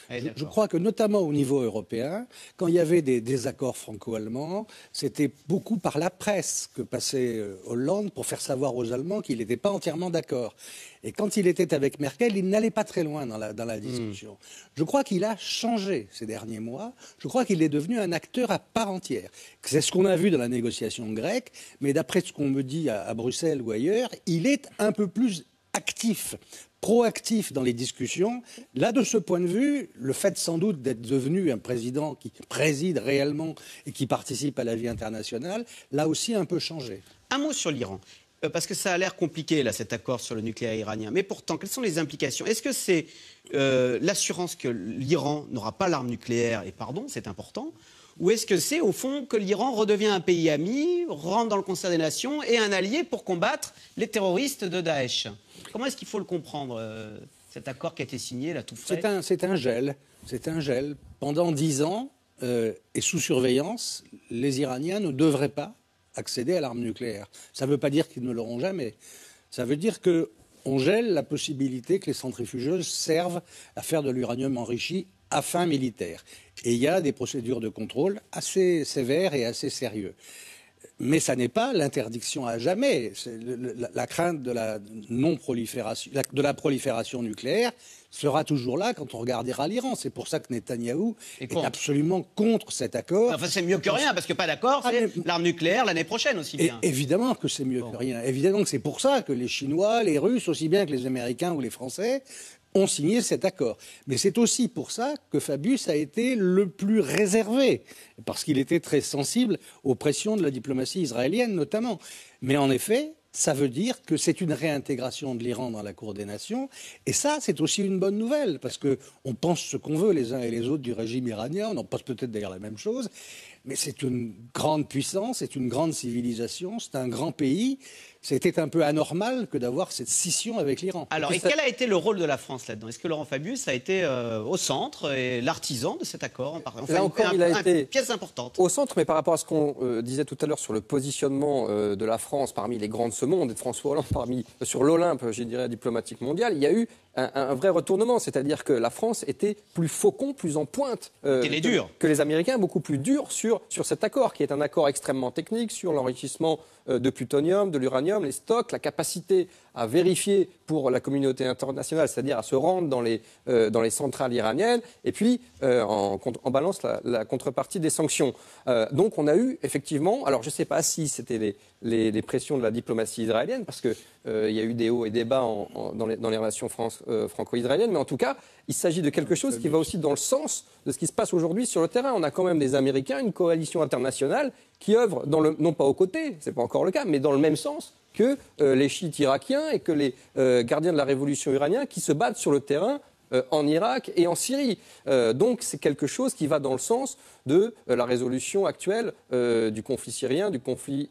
Je crois que notamment au niveau européen, quand il y avait des désaccords franco-allemands, c'était beaucoup par la presse que passait Hollande pour faire savoir aux Allemands qu'il n'était pas entièrement d'accord. Et quand il était avec Merkel, il n'allait pas très loin dans la discussion. Je crois qu'il a changé ces derniers mois. Je crois qu'il est devenu un acteur à part entière. C'est ce qu'on a vu dans la négociation grecque, mais d'après ce qu'on me dit à Bruxelles ou ailleurs, il est un peu plus actif, proactif dans les discussions. Là, de ce point de vue, le fait sans doute d'être devenu un président qui préside réellement et qui participe à la vie internationale, l'a aussi un peu changé. Un mot sur l'Iran. Parce que ça a l'air compliqué, là, cet accord sur le nucléaire iranien. Mais pourtant, quelles sont les implications? Est-ce que c'est l'assurance que l'Iran n'aura pas l'arme nucléaire, et pardon, c'est important, ou est-ce que c'est, au fond, que l'Iran redevient un pays ami, rentre dans le concert des nations et un allié pour combattre les terroristes de Daesh? Comment est-ce qu'il faut le comprendre, cet accord qui a été signé, là, tout frais? C'est un gel. C'est un gel. Pendant 10 ans, et sous surveillance, les Iraniens ne devraient pas accéder à l'arme nucléaire. Ça ne veut pas dire qu'ils ne l'auront jamais. Ça veut dire qu'on gèle la possibilité que les centrifugeuses servent à faire de l'uranium enrichi à fin militaire. Et il y a des procédures de contrôle assez sévères et assez sérieuses. Mais ça n'est pas l'interdiction à jamais. La crainte de la non-prolifération, de la prolifération nucléaire sera toujours là quand on regardera l'Iran. C'est pour ça que Netanyahou est absolument contre cet accord. Enfin, c'est mieux que rien, parce que pas d'accord, c'est l'arme nucléaire l'année prochaine aussi bien. Évidemment que c'est mieux que rien. Évidemment que c'est pour ça que les Chinois, les Russes, aussi bien que les Américains ou les Français, ont signé cet accord. Mais c'est aussi pour ça que Fabius a été le plus réservé, parce qu'il était très sensible aux pressions de la diplomatie israélienne notamment. Mais en effet, ça veut dire que c'est une réintégration de l'Iran dans la Cour des Nations. Et ça, c'est aussi une bonne nouvelle, parce qu'on pense ce qu'on veut les uns et les autres du régime iranien, on en pense peut-être d'ailleurs la même chose. mais c'est une grande puissance, c'est une grande civilisation, c'est un grand pays. C'était un peu anormal que d'avoir cette scission avec l'Iran. Alors, et quel a été le rôle de la France là-dedans? Est-ce que Laurent Fabius a été au centre et l'artisan de cet accord? Là encore, il a été une pièce importante. Au centre, mais par rapport à ce qu'on disait tout à l'heure sur le positionnement de la France parmi les grands de ce monde et de François Hollande sur l'Olympe, je dirais, diplomatique mondial, il y a eu un vrai retournement. C'est-à-dire que la France était plus faucon, plus en pointe que les Américains, beaucoup plus dur sur cet accord, qui est un accord extrêmement technique sur l'enrichissement de plutonium, de l'uranium, les stocks, la capacité à vérifier pour la communauté internationale, c'est-à-dire à se rendre dans les centrales iraniennes, et puis en balance la contrepartie des sanctions. Donc on a eu effectivement, alors je ne sais pas si c'était les pressions de la diplomatie israélienne, parce qu'il y a eu des hauts et des bas dans les relations franco-israéliennes, mais en tout cas, il s'agit de quelque chose qui va aussi dans le sens de ce qui se passe aujourd'hui sur le terrain. On a quand même des Américains, une coalition internationale qui œuvre, non pas aux côtés, ce n'est pas encore le cas, mais dans le même sens que les chiites irakiens et que les gardiens de la révolution iranienne qui se battent sur le terrain en Irak et en Syrie. Donc c'est quelque chose qui va dans le sens de la résolution actuelle du conflit syrien, du conflit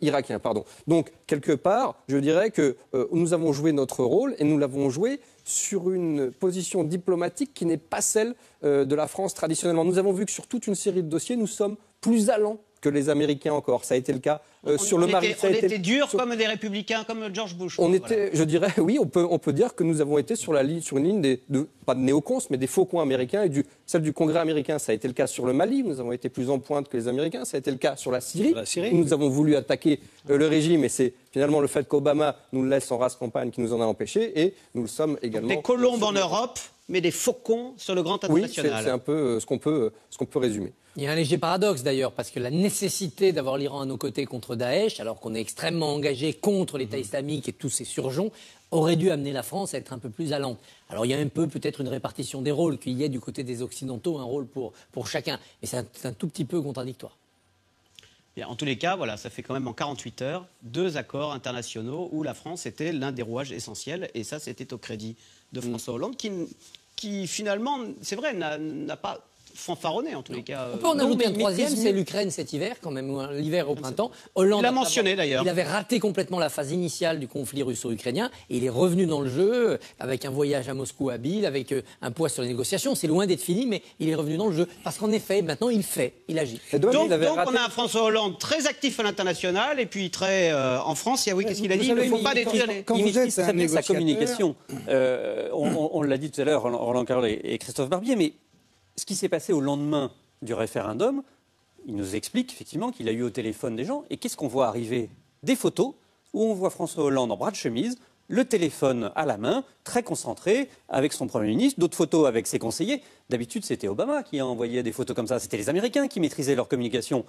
irakien. Donc quelque part, je dirais que nous avons joué notre rôle et nous l'avons joué sur une position diplomatique qui n'est pas celle de la France traditionnellement. Nous avons vu que sur toute une série de dossiers, nous sommes plus allants que les Américains encore. Ça a été le cas sur le Mali. On était durs comme des républicains, comme George Bush. Je dirais, oui, on peut dire que nous avons été sur une ligne pas de néocons, mais des faucons américains, et celle du Congrès américain. Ça a été le cas sur le Mali, nous avons été plus en pointe que les Américains. Ça a été le cas sur la Syrie. Nous avons voulu attaquer le régime, et c'est finalement le fait qu'Obama nous le laisse en rase campagne qui nous en a empêchés, et nous le sommes également. Des colombes en Europe, mais des faucons sur le grand international. Oui, c'est un peu ce qu'on peut résumer. Il y a un léger paradoxe d'ailleurs, parce que la nécessité d'avoir l'Iran à nos côtés contre Daesh, alors qu'on est extrêmement engagé contre l'État islamique et tous ses surgeons, aurait dû amener la France à être un peu plus allante. Alors il y a un peu peut-être une répartition des rôles, qu'il y ait du côté des Occidentaux un rôle pour chacun, mais c'est un tout petit peu contradictoire. Bien, en tous les cas, voilà, ça fait quand même en 48 heures 2 accords internationaux où la France était l'un des rouages essentiels, et ça c'était au crédit de François Hollande qui finalement, c'est vrai, n'a pas fanfaronné en tous les cas. On peut en ajouter un troisième, c'est l'Ukraine cet hiver, quand même, l'hiver au printemps. Hollande il l'a mentionné d'ailleurs. Il avait raté complètement la phase initiale du conflit russo-ukrainien et il est revenu dans le jeu avec un voyage à Moscou habile, avec un poids sur les négociations. C'est loin d'être fini, mais il est revenu dans le jeu. Parce qu'en effet, maintenant, il agit. Donc on a un François Hollande très actif à l'international et puis très en France. Qu'est-ce qu'il a dit? Il ne faut pas détruire les... Quand vous êtes très bien sa communication. On l'a dit tout à l'heure, Roland Carole et Christophe Barbier, mais ce qui s'est passé au lendemain du référendum, il nous explique effectivement qu'il a eu au téléphone des gens. Et qu'est-ce qu'on voit arriver? Des photos où on voit François Hollande en bras de chemise, le téléphone à la main, très concentré, avec son Premier ministre, d'autres photos avec ses conseillers. D'habitude, c'était Obama qui envoyait des photos comme ça. C'était les Américains qui maîtrisaient leur communication.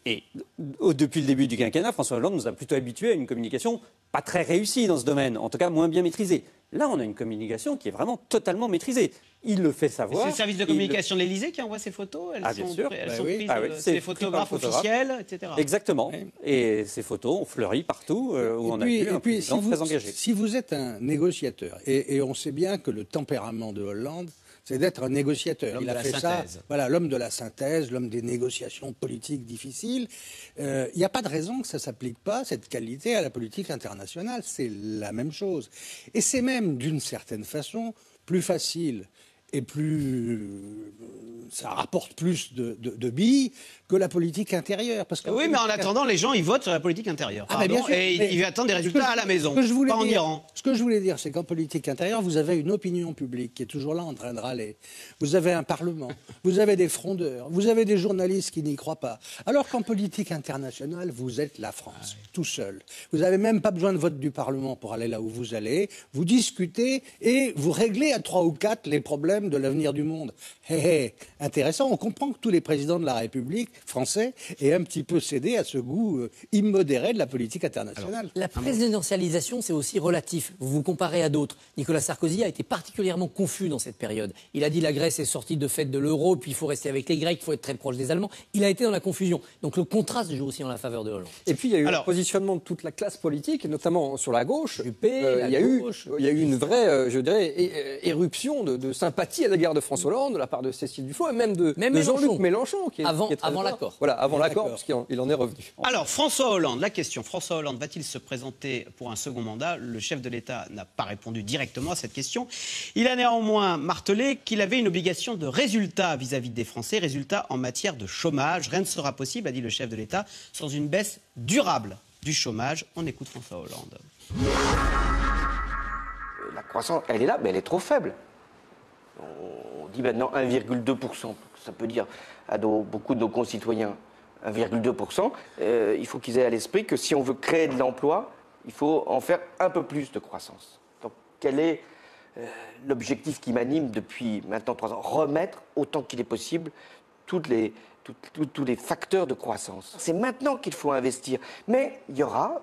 Et depuis le début du quinquennat, François Hollande nous a plutôt habitués à une communication pas très réussie dans ce domaine, en tout cas moins bien maîtrisée. Là, on a une communication qui est vraiment totalement maîtrisée. Il le fait savoir. C'est le service de communication de l'Élysée qui envoie ces photos. Bien sûr. Elles sont prises, c'est les photographes officiels, etc. Exactement. Oui. Et ces photos ont fleuri partout où on a vu un président très engagé. Si vous êtes un négociateur, et on sait bien que le tempérament de Hollande, c'est d'être un négociateur. Il a fait ça. Voilà, l'homme de la synthèse, l'homme des négociations politiques difficiles. Il n'y a pas de raison que ça ne s'applique pas, cette qualité, à la politique internationale. C'est la même chose. Et c'est même, d'une certaine façon, plus facile et ça rapporte plus de billes que la politique intérieure. Parce que oui, mais en attendant, les gens, ils votent sur la politique intérieure. Bien sûr, et ils attendent des résultats à la maison, pas en Iran. Ce que je voulais dire, c'est qu'en politique intérieure, vous avez une opinion publique qui est toujours là en train de râler. Vous avez un Parlement, vous avez des frondeurs, vous avez des journalistes qui n'y croient pas. Alors qu'en politique internationale, vous êtes la France, tout seul. Vous n'avez même pas besoin de vote du Parlement pour aller là où vous allez. Vous discutez et vous réglez à 3 ou 4 les problèmes de l'avenir du monde. Intéressant. On comprend que tous les présidents de la République français aient un petit peu cédé à ce goût immodéré de la politique internationale. La présidentialisation, c'est aussi relatif. Vous vous comparez à d'autres. Nicolas Sarkozy a été particulièrement confus dans cette période. Il a dit la Grèce est sortie de fait de l'euro, puis il faut rester avec les Grecs, il faut être très proche des Allemands. Il a été dans la confusion. Donc le contraste joue aussi en la faveur de Hollande. Et puis il y a eu un positionnement de toute la classe politique, et notamment sur la gauche. Juppé, il y a eu une vraie, je dirais, éruption de sympathie sympathie à l'égard de François Hollande de la part de Cécile Duflot et même de Mélenchon. Jean-Luc Mélenchon, qui est Avant très fort. l'accord. Voilà, avant l'accord, parce qu'il en est revenu. Alors, François Hollande, la question, François Hollande va-t-il se présenter pour un second mandat? Le chef de l'État n'a pas répondu directement à cette question. Il a néanmoins martelé qu'il avait une obligation de résultat vis-à-vis des Français, résultat en matière de chômage. Rien ne sera possible, a dit le chef de l'État, sans une baisse durable du chômage. On écoute François Hollande. La croissance, elle est là, mais elle est trop faible. On dit maintenant 1,2%. Ça peut dire à beaucoup de nos concitoyens 1,2%. Il faut qu'ils aient à l'esprit que si on veut créer de l'emploi, il faut en faire un peu plus de croissance. Donc quel est l'objectif qui m'anime depuis maintenant 3 ans? Remettre autant qu'il est possible tous les facteurs de croissance. C'est maintenant qu'il faut investir. Mais il y aura,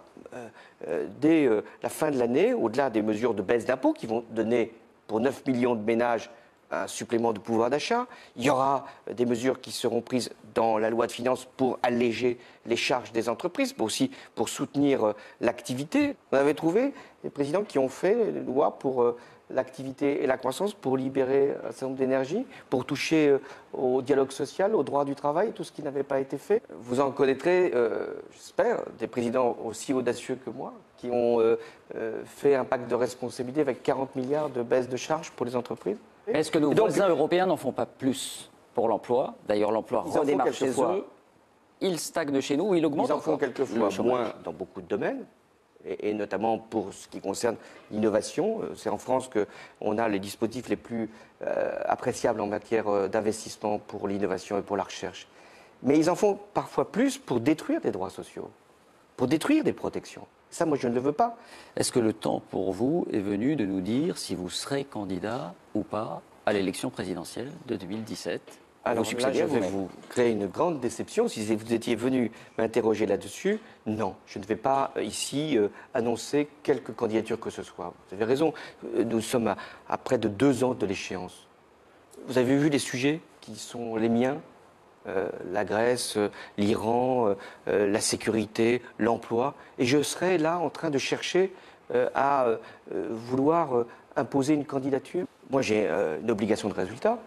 dès la fin de l'année, au-delà des mesures de baisse d'impôts qui vont donner pour 9 millions de ménages un supplément de pouvoir d'achat, il y aura des mesures qui seront prises dans la loi de finances pour alléger les charges des entreprises, mais aussi pour soutenir l'activité. On avait trouvé des présidents qui ont fait des lois pour l'activité et la croissance, pour libérer un certain nombre d'énergie, pour toucher au dialogue social, au droit du travail, tout ce qui n'avait pas été fait. Vous en connaîtrez, j'espère, des présidents aussi audacieux que moi, qui ont fait un pacte de responsabilité avec 40 milliards de baisse de charges pour les entreprises. Mais est-ce que nos voisins européens n'en font pas plus pour l'emploi? D'ailleurs, l'emploi redémarre chez eux. Il stagne chez nous ou il augmente? Ils en font quelquefois moins dans beaucoup de domaines. Et notamment pour ce qui concerne l'innovation. C'est en France qu'on a les dispositifs les plus appréciables en matière d'investissement pour l'innovation et pour la recherche. Mais ils en font parfois plus pour détruire des droits sociaux, pour détruire des protections. Ça, moi, je ne le veux pas. Est-ce que le temps pour vous est venu de nous dire si vous serez candidat ou pas à l'élection présidentielle de 2017? Alors là, je vais vous créer une grande déception. Si vous étiez venu m'interroger là-dessus, non, je ne vais pas ici annoncer quelque candidature que ce soit. Vous avez raison, nous sommes à près de 2 ans de l'échéance. Vous avez vu les sujets qui sont les miens, la Grèce, l'Iran, la sécurité, l'emploi. Et je serai là en train de chercher à vouloir imposer une candidature. Moi, j'ai une obligation de résultat.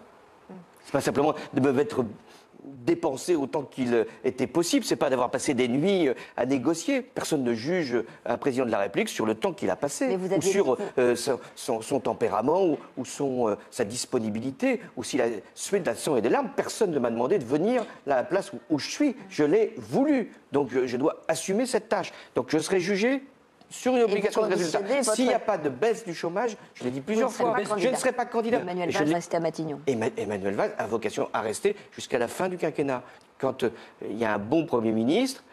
C'est pas simplement de me mettre dépensé autant qu'il était possible. C'est pas d'avoir passé des nuits à négocier. Personne ne juge un président de la République sur le temps qu'il a passé, ou sur son tempérament, ou sa disponibilité, ou s'il a sué de la sang et des larmes. Personne ne m'a demandé de venir à la place où je suis. Je l'ai voulu. Donc je dois assumer cette tâche. Donc je serai jugé sur une obligation de résultat. S'il n'y a pas de baisse du chômage, je l'ai dit plusieurs fois, je ne serai pas candidat. Emmanuel Valls restait à Matignon. Emmanuel Valls a vocation à rester jusqu'à la fin du quinquennat. Quand il y a un bon Premier ministre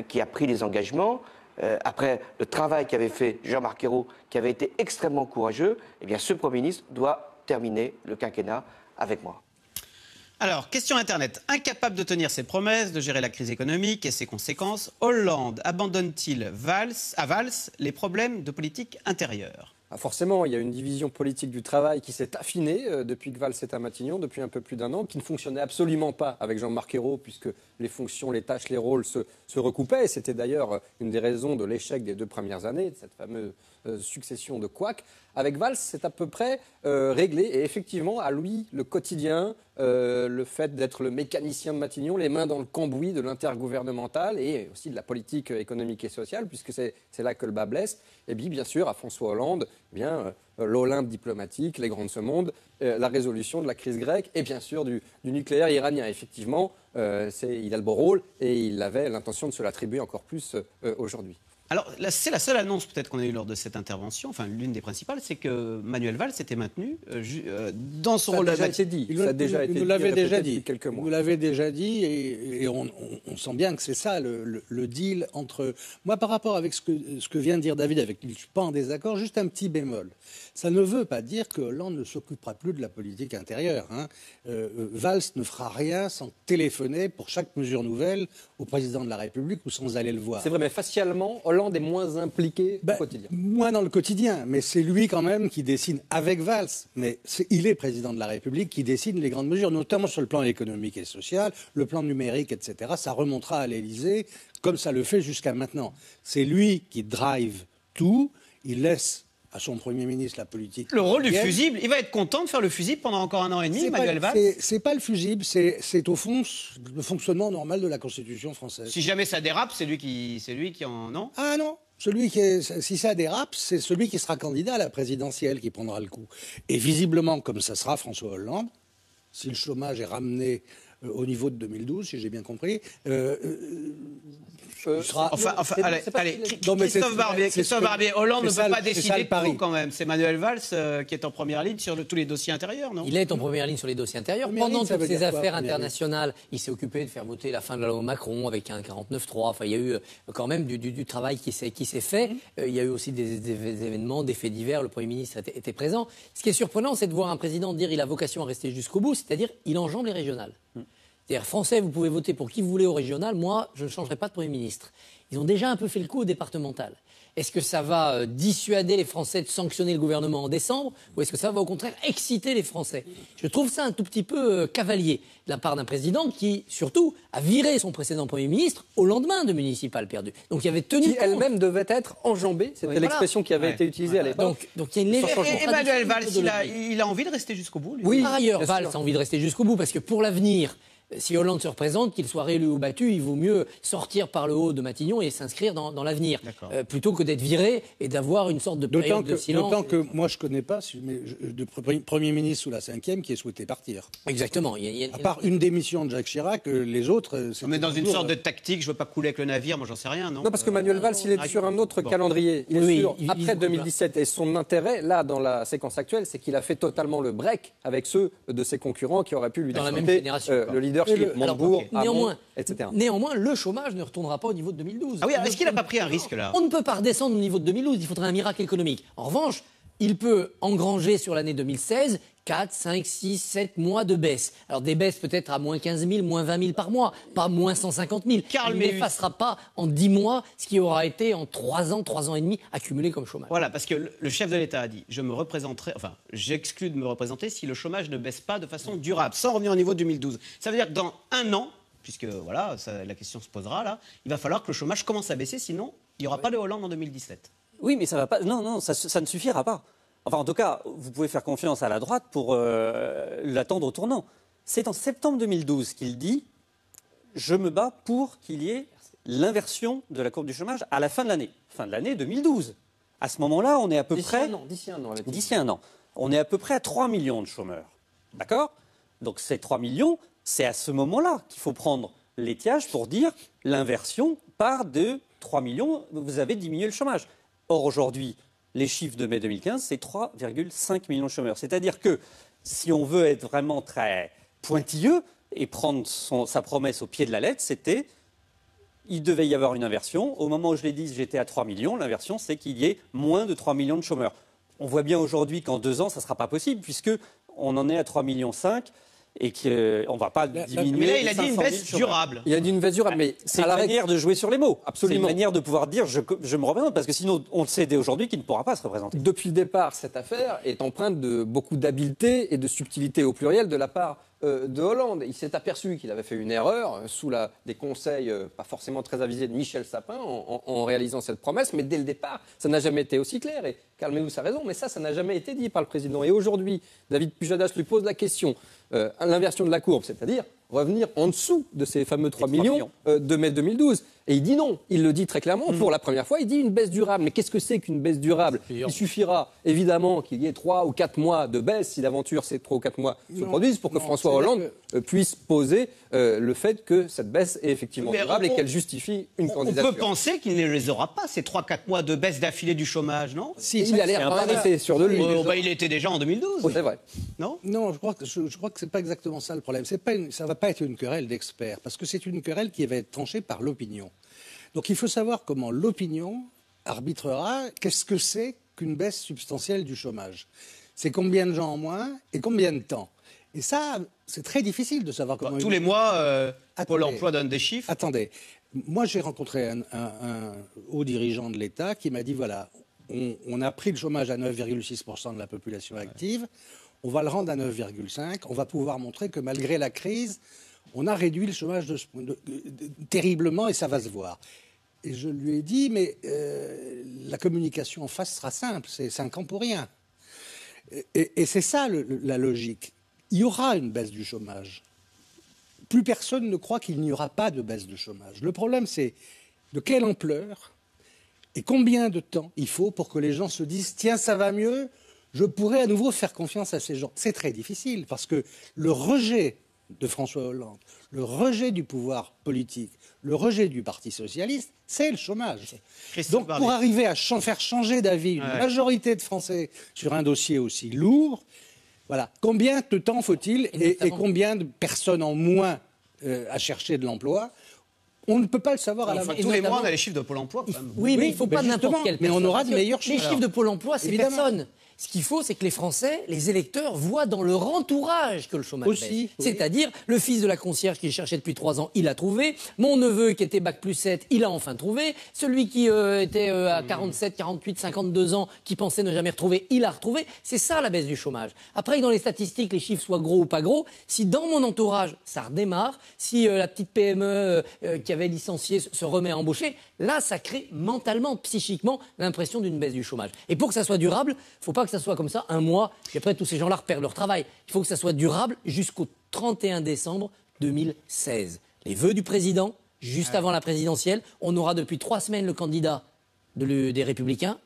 qui a pris les engagements, après le travail qu'avait fait Jean-Marc Ayrault, qui avait été extrêmement courageux, eh bien ce Premier ministre doit terminer le quinquennat avec moi. Alors, question Internet. Incapable de tenir ses promesses, de gérer la crise économique et ses conséquences, Hollande abandonne-t-il à Valls les problèmes de politique intérieure? Forcément, il y a une division politique du travail qui s'est affinée depuis que Valls est à Matignon, depuis un peu plus d'1 an, qui ne fonctionnait absolument pas avec Jean-Marc Ayrault, puisque les fonctions, les tâches, les rôles se recoupaient. Et c'était d'ailleurs une des raisons de l'échec des 2 premières années, de cette fameuse succession de couacs. Avec Valls, c'est à peu près réglé. Et effectivement, à lui, le quotidien, le fait d'être le mécanicien de Matignon, les mains dans le cambouis de l'intergouvernemental et aussi de la politique économique et sociale, puisque c'est là que le bas blesse. Et bien sûr, à François Hollande, l'Olympe diplomatique, les grands de ce monde, la résolution de la crise grecque et bien sûr du nucléaire iranien. Effectivement, il a le beau rôle et il avait l'intention de se l'attribuer encore plus aujourd'hui. Alors, c'est la seule annonce peut-être qu'on a eue lors de cette intervention, enfin l'une des principales, c'est que Manuel Valls s'était maintenu dans son rôle. Ça a déjà été dit. Ça a déjà été dit. Vous l'avez déjà dit. Quelques mois. Vous l'avez déjà dit et on sent bien que c'est ça le deal entre... Moi, par rapport avec ce que vient de dire David, avec qui je ne suis pas en désaccord, juste un petit bémol. Ça ne veut pas dire que Hollande ne s'occupera plus de la politique intérieure. Valls ne fera rien sans téléphoner pour chaque mesure nouvelle au président de la République ou sans aller le voir. C'est vrai, mais facialement, Hollande est moins impliqué au quotidien. Moins dans le quotidien, mais c'est lui quand même qui dessine avec Valls. Mais il est président de la République qui dessine les grandes mesures, notamment sur le plan économique et social, le plan numérique, etc. Ça remontera à l'Élysée, comme ça le fait jusqu'à maintenant. C'est lui qui drive tout. Il laisse à son Premier ministre la politique. Le rôle du quotidienne. fusible, il va être content de faire le fusible pendant encore 1 an et demi, Manuel Valls. C'est pas le fusible, c'est au fond le fonctionnement normal de la Constitution française. Si jamais ça dérape, c'est lui qui en... Non. Ah non, si ça dérape, c'est celui qui sera candidat à la présidentielle qui prendra le coup. Et visiblement, comme ça sera François Hollande, si le chômage est ramené au niveau de 2012, si j'ai bien compris, sera... Allez, Christophe Barbier, Hollande ne peut pas décider de tout quand même. C'est Manuel Valls qui est en première ligne sur tous les dossiers intérieurs, non? Il est en première ligne sur les dossiers intérieurs. Pendant toutes ces affaires internationales, il s'est occupé de faire voter la fin de la loi Macron avec un 49.3. Enfin, il y a eu quand même du travail qui s'est fait. Il y a eu aussi des événements, des faits divers. Le Premier ministre était présent. Ce qui est surprenant, c'est de voir un président dire qu'il a vocation à rester jusqu'au bout, c'est-à-dire il enjambe les régionales. C'est-à-dire, Français, vous pouvez voter pour qui vous voulez au régional. Moi, je ne changerai pas de Premier ministre. Ils ont déjà un peu fait le coup au départemental. Est-ce que ça va dissuader les Français de sanctionner le gouvernement en décembre ou est-ce que ça va au contraire exciter les Français? Je trouve ça un tout petit peu cavalier de la part d'un président qui, surtout, a viré son précédent Premier ministre au lendemain de municipales perdues. Donc il y avait tenu qui elle-même devait être enjambée. C'était l'expression qui avait été utilisée à l'époque. Donc il y a une légère Et Manuel Valls, il a envie de rester jusqu'au bout, lui. Oui, par ailleurs, Valls a envie de rester jusqu'au bout parce que pour l'avenir, si Hollande se représente, qu'il soit réélu ou battu, il vaut mieux sortir par le haut de Matignon et s'inscrire dans l'avenir, plutôt que d'être viré et d'avoir une sorte de période de silence. D'autant que moi, je ne connais pas de Premier ministre sous la 5e qui ait souhaité partir. Exactement. À part une démission de Jacques Chirac, les autres... Mais dans une sorte de tactique, je ne veux pas couler avec le navire, moi j'en sais rien, non? Non, parce que Manuel Valls, il est sur un autre calendrier. Il est sur après 2017. Et son intérêt, là, dans la séquence actuelle, c'est qu'il a fait totalement le break avec ceux de ses concurrents qui auraient pu lui disputer le leadership. Montebourg, Hamon, etc. Néanmoins, le chômage ne retournera pas au niveau de 2012. Ah oui, est-ce qu'il n'a pas pris un risque là? On ne peut pas redescendre au niveau de 2012, il faudrait un miracle économique. En revanche, il peut engranger sur l'année 2016 4, 5, 6, 7 mois de baisse. Alors des baisses peut-être à moins 15 000, moins 20 000 par mois, pas moins 150 000. Il n'effacera pas en 10 mois ce qui aura été en 3 ans et demi accumulé comme chômage. Voilà, parce que le chef de l'État a dit, j'exclus de me représenter si le chômage ne baisse pas de façon durable, sans revenir au niveau de 2012. Ça veut dire que dans 1 an, puisque voilà, la question se posera là, il va falloir que le chômage commence à baisser, sinon il n'y aura pas de Hollande en 2017. Oui, mais ça va pas. Non, ça ne suffira pas. Enfin, en tout cas, vous pouvez faire confiance à la droite pour l'attendre au tournant. C'est en septembre 2012 qu'il dit « Je me bats pour qu'il y ait l'inversion de la courbe du chômage à la fin de l'année. » Fin de l'année 2012. À ce moment-là, on est à peu près... D'ici un an. On est à peu près à 3 millions de chômeurs. D'accord? Donc ces 3 millions, c'est à ce moment-là qu'il faut prendre l'étiage pour dire l'inversion part de 3 millions, vous avez diminué le chômage. Or, aujourd'hui... Les chiffres de mai 2015, c'est 3,5 millions de chômeurs. C'est-à-dire que si on veut être vraiment très pointilleux et prendre sa promesse au pied de la lettre, c'était il devait y avoir une inversion. Au moment où je l'ai dit, j'étais à 3 millions. L'inversion, c'est qu'il y ait moins de 3 millions de chômeurs. On voit bien aujourd'hui qu'en 2 ans, ça ne sera pas possible puisqu'on en est à 3,5 millions. Et qu'on ne va pas diminuer. Mais là, il a dit une baisse durable. Il a dit une baisse durable, mais c'est une manière de jouer sur les mots. Absolument. C'est une manière de pouvoir dire je me représente, parce que sinon, on le sait dès aujourd'hui qu'il ne pourra pas se représenter. Depuis le départ, cette affaire est empreinte de beaucoup d'habileté et de subtilité au pluriel de la part de Hollande. Il s'est aperçu qu'il avait fait une erreur sous des conseils pas forcément très avisés de Michel Sapin en réalisant cette promesse, mais dès le départ, ça n'a jamais été aussi clair. Et calmez-vous, ça a raison, mais ça n'a jamais été dit par le président. Et aujourd'hui, David Pujadas lui pose la question, l'inversion de la courbe, c'est-à-dire revenir en dessous de ces fameux 3 millions de mai 2012. Et il dit non, il le dit très clairement, pour la première fois, il dit une baisse durable. Mais qu'est-ce que c'est qu'une baisse durable? Il suffira évidemment qu'il y ait 3 ou 4 mois de baisse, si d'aventure ces 3 ou 4 mois se produisent, pour que François Hollande puisse poser le fait que cette baisse est effectivement durable et qu'elle justifie une candidature. On peut penser qu'il ne les aura pas, ces 3-4 mois de baisse d'affilée du chômage, non? Si, il a l'air quand même sûr de lui. Il était déjà en 2012. Oui, c'est vrai. Non, je crois que c'est pas exactement ça le problème. Ça va pas être une querelle d'experts, parce que c'est une querelle qui va être tranchée par l'opinion. Donc il faut savoir comment l'opinion arbitrera qu'est-ce que c'est qu'une baisse substantielle du chômage. C'est combien de gens en moins et combien de temps. Et ça, c'est très difficile de savoir comment... Tous les mois, Pôle emploi donne des chiffres. Attendez, moi j'ai rencontré un haut dirigeant de l'État qui m'a dit, voilà, on a pris le chômage à 9,6% de la population active, on va le rendre à 9,5%, on va pouvoir montrer que malgré la crise, on a réduit le chômage terriblement et ça va se voir. Et je lui ai dit, mais la communication en face sera simple, c'est 5 ans pour rien. Et c'est ça la logique. Il y aura une baisse du chômage. Plus personne ne croit qu'il n'y aura pas de baisse de chômage. Le problème, c'est de quelle ampleur et combien de temps il faut pour que les gens se disent « Tiens, ça va mieux, je pourrais à nouveau faire confiance à ces gens ». C'est très difficile parce que le rejet de François Hollande, le rejet du pouvoir politique, le rejet du Parti socialiste, c'est le chômage. Donc pour arriver à faire changer d'avis une majorité de Français sur un dossier aussi lourd, voilà, combien de temps faut-il et combien de personnes en moins à chercher de l'emploi? On ne peut pas le savoir à l'avance. Tous les mois, on a les chiffres de Pôle emploi. Oui, mais il ne faut pas n'importe quelle personne. Mais on aura de meilleurs chiffres. Les chiffres de Pôle emploi, c'est Évidemment. personne. Ce qu'il faut, c'est que les Français, les électeurs, voient dans leur entourage que le chômage baisse. Oui. C'est-à-dire, le fils de la concierge qui cherchait depuis 3 ans, il a trouvé. Mon neveu qui était bac+7, il a enfin trouvé. Celui qui était à 47, 48, 52 ans, qui pensait ne jamais retrouver, il a retrouvé. C'est ça la baisse du chômage. Après, que dans les statistiques, les chiffres soient gros ou pas gros, si dans mon entourage, ça redémarre, si la petite PME qui avait licencié se remet à embaucher, là, ça crée mentalement, psychiquement, l'impression d'une baisse du chômage. Et pour que ça soit durable, il ne faut pas que ça soit comme ça un mois, puis après tous ces gens-là repèrent leur travail. Il faut que ça soit durable jusqu'au 31 décembre 2016. Les vœux du président, juste avant la présidentielle, on aura depuis 3 semaines le candidat des Républicains,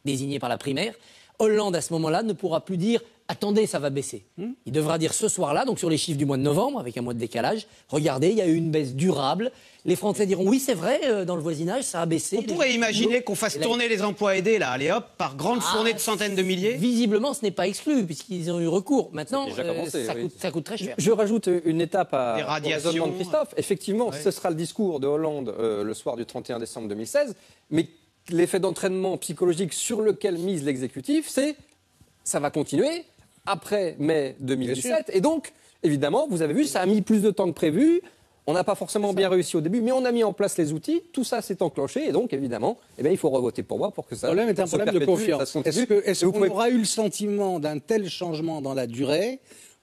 désigné par la primaire. Hollande, à ce moment-là, ne pourra plus dire « Attendez, ça va baisser ». Il devra dire ce soir-là, donc sur les chiffres du mois de novembre, avec un mois de décalage, « Regardez, il y a eu une baisse durable ». Les Français diront « Oui, c'est vrai, dans le voisinage, ça a baissé ». On pourrait imaginer qu'on fasse tourner les emplois aidés, là, allez hop, par grande fournée de centaines de milliers. Visiblement, ce n'est pas exclu, puisqu'ils ont eu recours. Maintenant, ça coûte très cher. Je rajoute une étape à Des radiations. raisonnement de Christophe. Effectivement, ce sera le discours de Hollande le soir du 31 décembre 2016, mais l'effet d'entraînement psychologique sur lequel mise l'exécutif, c'est ça va continuer après mai 2017. Et donc, évidemment, vous avez vu, ça a mis plus de temps que prévu. On n'a pas forcément bien réussi au début, mais on a mis en place les outils. Tout ça s'est enclenché. Et donc, évidemment, il faut revoter pour moi pour que ça. Le problème est un problème de confiance. Est-ce qu'on pouvez... aura eu le sentiment d'un tel changement dans la durée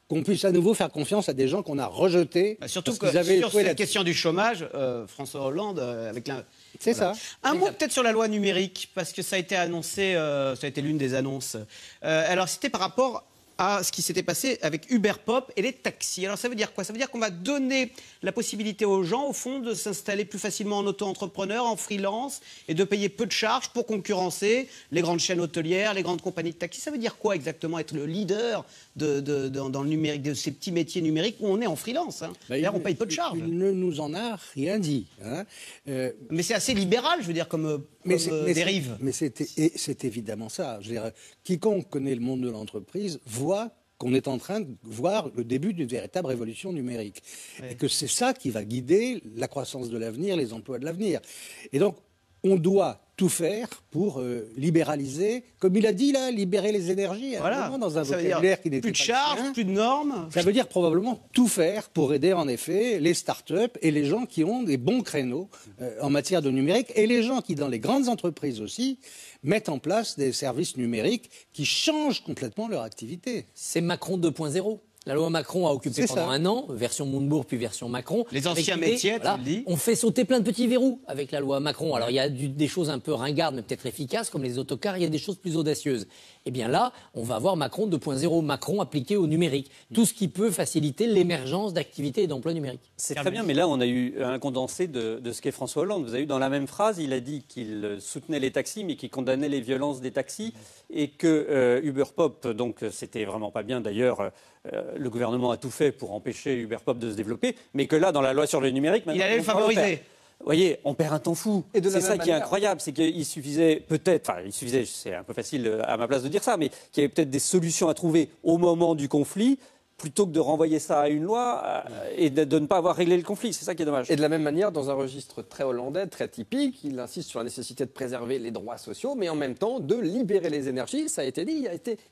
qu'on puisse à nouveau faire confiance à des gens qu'on a rejetés? Surtout que sur cette question du chômage, François Hollande, avec la... C'est ça. Un mot peut-être sur la loi numérique, parce que ça a été annoncé, ça a été l'une des annonces. Alors c'était par rapport à ce qui s'était passé avec Uber Pop et les taxis. Alors ça veut dire quoi? Ça veut dire qu'on va donner la possibilité aux gens, au fond, de s'installer plus facilement en auto-entrepreneur, en freelance, et de payer peu de charges pour concurrencer les grandes chaînes hôtelières, les grandes compagnies de taxis. Ça veut dire quoi exactement, être le leader dans le numérique, de ces petits métiers numériques où on est en freelance, hein. D'ailleurs, on paye peu de charges. Il ne nous en a rien dit. Hein. Mais c'est assez libéral, je veux dire, comme dérive. Mais c'est évidemment ça. Je veux dire, quiconque connaît le monde de l'entreprise voit qu'on est en train de voir le début d'une véritable révolution numérique. Ouais. Et que c'est ça qui va guider la croissance de l'avenir, les emplois de l'avenir. Et donc, on doit tout faire pour libéraliser, comme il a dit là, libérer les énergies, voilà. Dans un vocabulaire qui n'était plus de charges, plus de normes. Ça veut dire probablement tout faire pour aider en effet les start-up et les gens qui ont des bons créneaux en matière de numérique et les gens qui, dans les grandes entreprises aussi, mettent en place des services numériques qui changent complètement leur activité. C'est Macron 2.0. La loi Macron a occupé pendant un an, version Montebourg puis version Macron. Les anciens métiers, tu le dis. On fait sauter plein de petits verrous avec la loi Macron. Alors il y a des choses un peu ringardes, mais peut-être efficaces, comme les autocars, il y a des choses plus audacieuses. Eh bien là, on va avoir Macron 2.0, Macron appliqué au numérique. Tout ce qui peut faciliter l'émergence d'activités et d'emplois numériques. C'est très bien, mais là on a eu un condensé de ce qu'est François Hollande. Vous avez eu dans la même phrase, il a dit qu'il soutenait les taxis, mais qu'il condamnait les violences des taxis, et que Uber Pop, donc c'était vraiment pas bien d'ailleurs. Le gouvernement a tout fait pour empêcher Uber Pop de se développer, mais que là, dans la loi sur le numérique, il allait le favoriser. Vous voyez, on perd un temps fou. Et c'est ça qui est incroyable, c'est qu'il suffisait peut-être, c'est un peu facile à ma place de dire ça, mais qu'il y avait peut-être des solutions à trouver au moment du conflit, plutôt que de renvoyer ça à une loi et de ne pas avoir réglé le conflit. C'est ça qui est dommage. Et de la même manière, dans un registre très hollandais, très typique, il insiste sur la nécessité de préserver les droits sociaux, mais en même temps de libérer les énergies. Ça a été dit, il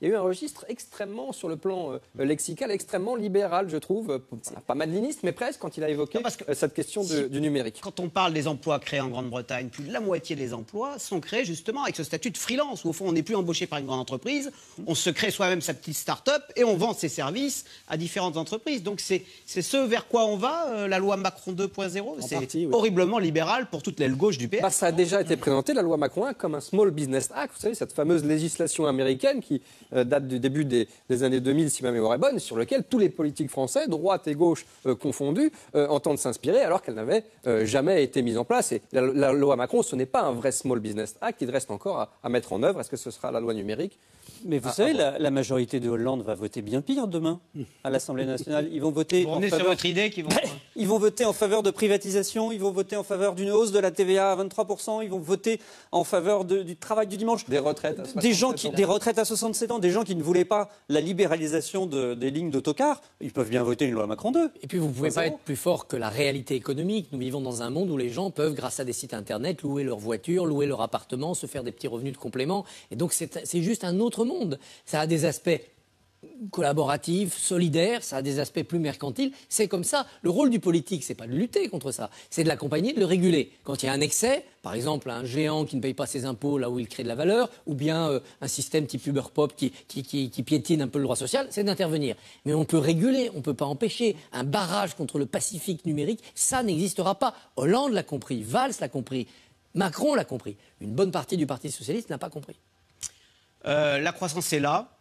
y a eu un registre extrêmement, sur le plan lexical, extrêmement libéral, je trouve. Pas madliniste, mais presque, quand il a évoqué cette question du numérique. Quand on parle des emplois créés en Grande-Bretagne, plus de la moitié des emplois sont créés justement avec ce statut de freelance, où au fond on n'est plus embauché par une grande entreprise, on se crée soi-même sa petite start-up et on vend ses services à différentes entreprises. Donc c'est ce vers quoi on va, la loi Macron 2.0. C'est partie, oui. horriblement libéral pour toute l'aile gauche du PS. Ça a déjà été présenté, la loi Macron 1, comme un Small Business Act, vous savez, cette fameuse législation américaine qui date du début des années 2000, si ma mémoire est bonne, sur lequel tous les politiques français, droite et gauche confondus, entendent s'inspirer alors qu'elle n'avait jamais été mise en place. Et la loi Macron, ce n'est pas un vrai Small Business Act, il reste encore à mettre en œuvre. Est-ce que ce sera la loi numérique ? Mais vous savez, la majorité de Hollande va voter bien pire demain à l'Assemblée nationale. Ils vont voter Vous revenez sur votre idée qu'ils vont... Ils vont voter en faveur de privatisation, ils vont voter en faveur d'une hausse de la TVA à 23%, ils vont voter en faveur du travail du dimanche. Des retraites à 67 ans. Des retraites à 67 ans, des gens qui ne voulaient pas la libéralisation des lignes d'autocars, ils peuvent bien voter une loi Macron 2. Et puis vous ne pouvez pas être plus fort que la réalité économique. Nous vivons dans un monde où les gens peuvent, grâce à des sites internet, louer leur voiture, louer leur appartement, se faire des petits revenus de complément. Et donc c'est juste un autre monde. Ça a des aspects collaboratifs, solidaires, ça a des aspects plus mercantiles. C'est comme ça. Le rôle du politique, c'est pas de lutter contre ça, c'est de l'accompagner, de le réguler. Quand il y a un excès, par exemple un géant qui ne paye pas ses impôts là où il crée de la valeur, ou bien un système type Uber Pop qui piétine un peu le droit social, c'est d'intervenir. Mais on peut réguler, on ne peut pas empêcher. Un barrage contre le Pacifique numérique, ça n'existera pas. Hollande l'a compris, Valls l'a compris, Macron l'a compris. Une bonne partie du Parti socialiste n'a pas compris. La croissance est là.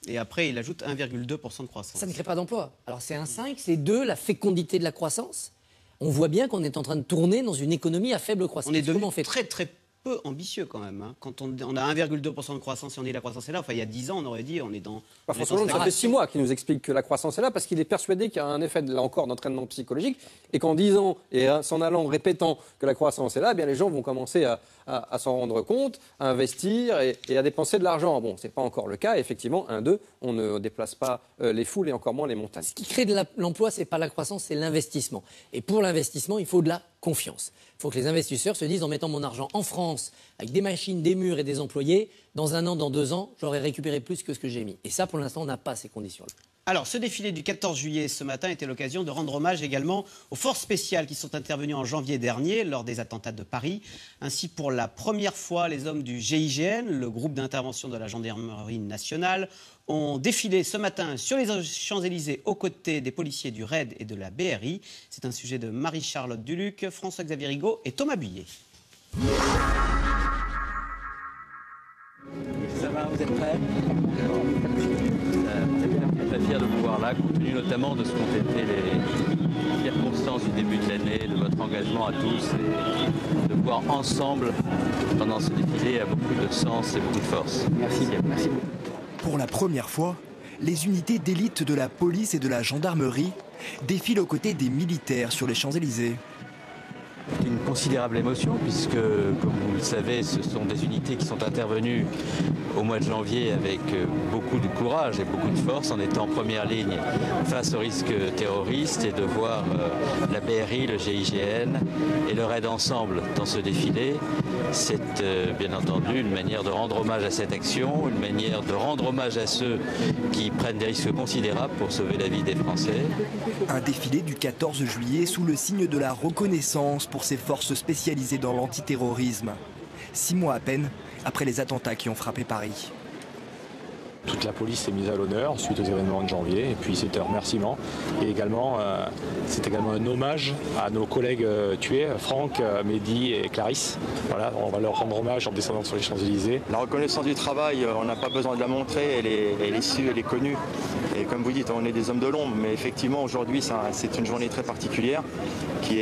Et après, il ajoute 1,2% de croissance. Ça ne crée pas d'emploi. Alors c'est 1,5, c'est 2, la fécondité de la croissance. On voit bien qu'on est en train de tourner dans une économie à faible croissance. On est devenu très très peu ambitieux quand même. Hein. Quand on a 1,2% de croissance et on dit la croissance est là, enfin il y a 10 ans on aurait dit on est dans... François Hollande, ça fait 6 mois qu'il nous explique que la croissance est là parce qu'il est persuadé qu'il y a un effet, là encore, d'entraînement psychologique et qu'en disant et s'en allant, répétant que la croissance est là, eh bien les gens vont commencer à s'en rendre compte, à investir et à dépenser de l'argent. Bon, ce n'est pas encore le cas. Effectivement, 1,2, on ne déplace pas les foules et encore moins les montagnes. Ce qui crée de l'emploi, ce n'est pas la croissance, c'est l'investissement. Et pour l'investissement, il faut de la confiance. Il faut que les investisseurs se disent, en mettant mon argent en France, avec des machines, des murs et des employés, dans 1 an, dans 2 ans, j'aurai récupéré plus que ce que j'ai mis. Et ça, pour l'instant, on n'a pas ces conditions-là. Alors, ce défilé du 14 juillet ce matin était l'occasion de rendre hommage également aux forces spéciales qui sont intervenues en janvier dernier lors des attentats de Paris. Ainsi, pour la première fois, les hommes du GIGN, le groupe d'intervention de la gendarmerie nationale, ont défilé ce matin sur les Champs-Élysées aux côtés des policiers du RAID et de la BRI. C'est un sujet de Marie-Charlotte Duluc, François-Xavier Rigaud et Thomas Buillet. Ça va, vous êtes prêts? Très fier de vous voir là, compte tenu notamment de ce qu'ont été les circonstances du début de l'année, de votre engagement à tous et de voir ensemble pendant ce défilé à beaucoup de sens et beaucoup de force. Merci. Merci. Pour la première fois, les unités d'élite de la police et de la gendarmerie défilent aux côtés des militaires sur les Champs-Élysées. C'est une considérable émotion puisque, comme vous le savez, ce sont des unités qui sont intervenues au mois de janvier avec beaucoup de courage et beaucoup de force en étant en première ligne face aux risques terroristes et de voir la BRI, le GIGN et le RAID ensemble dans ce défilé. C'est bien entendu une manière de rendre hommage à cette action, une manière de rendre hommage à ceux qui prennent des risques considérables pour sauver la vie des Français. Un défilé du 14 juillet sous le signe de la reconnaissance pour ces forces spécialisées dans l'antiterrorisme. 6 mois à peine après les attentats qui ont frappé Paris. Toute la police s'est mise à l'honneur suite aux événements de janvier et puis c'est un remerciement et également c'est également un hommage à nos collègues tués, Franck, Mehdi et Clarisse. Voilà, on va leur rendre hommage en descendant sur les Champs-Élysées. La reconnaissance du travail, on n'a pas besoin de la montrer, elle est issue, elle est connue. Et comme vous dites, on est des hommes de l'ombre, mais effectivement aujourd'hui c'est une journée très particulière qui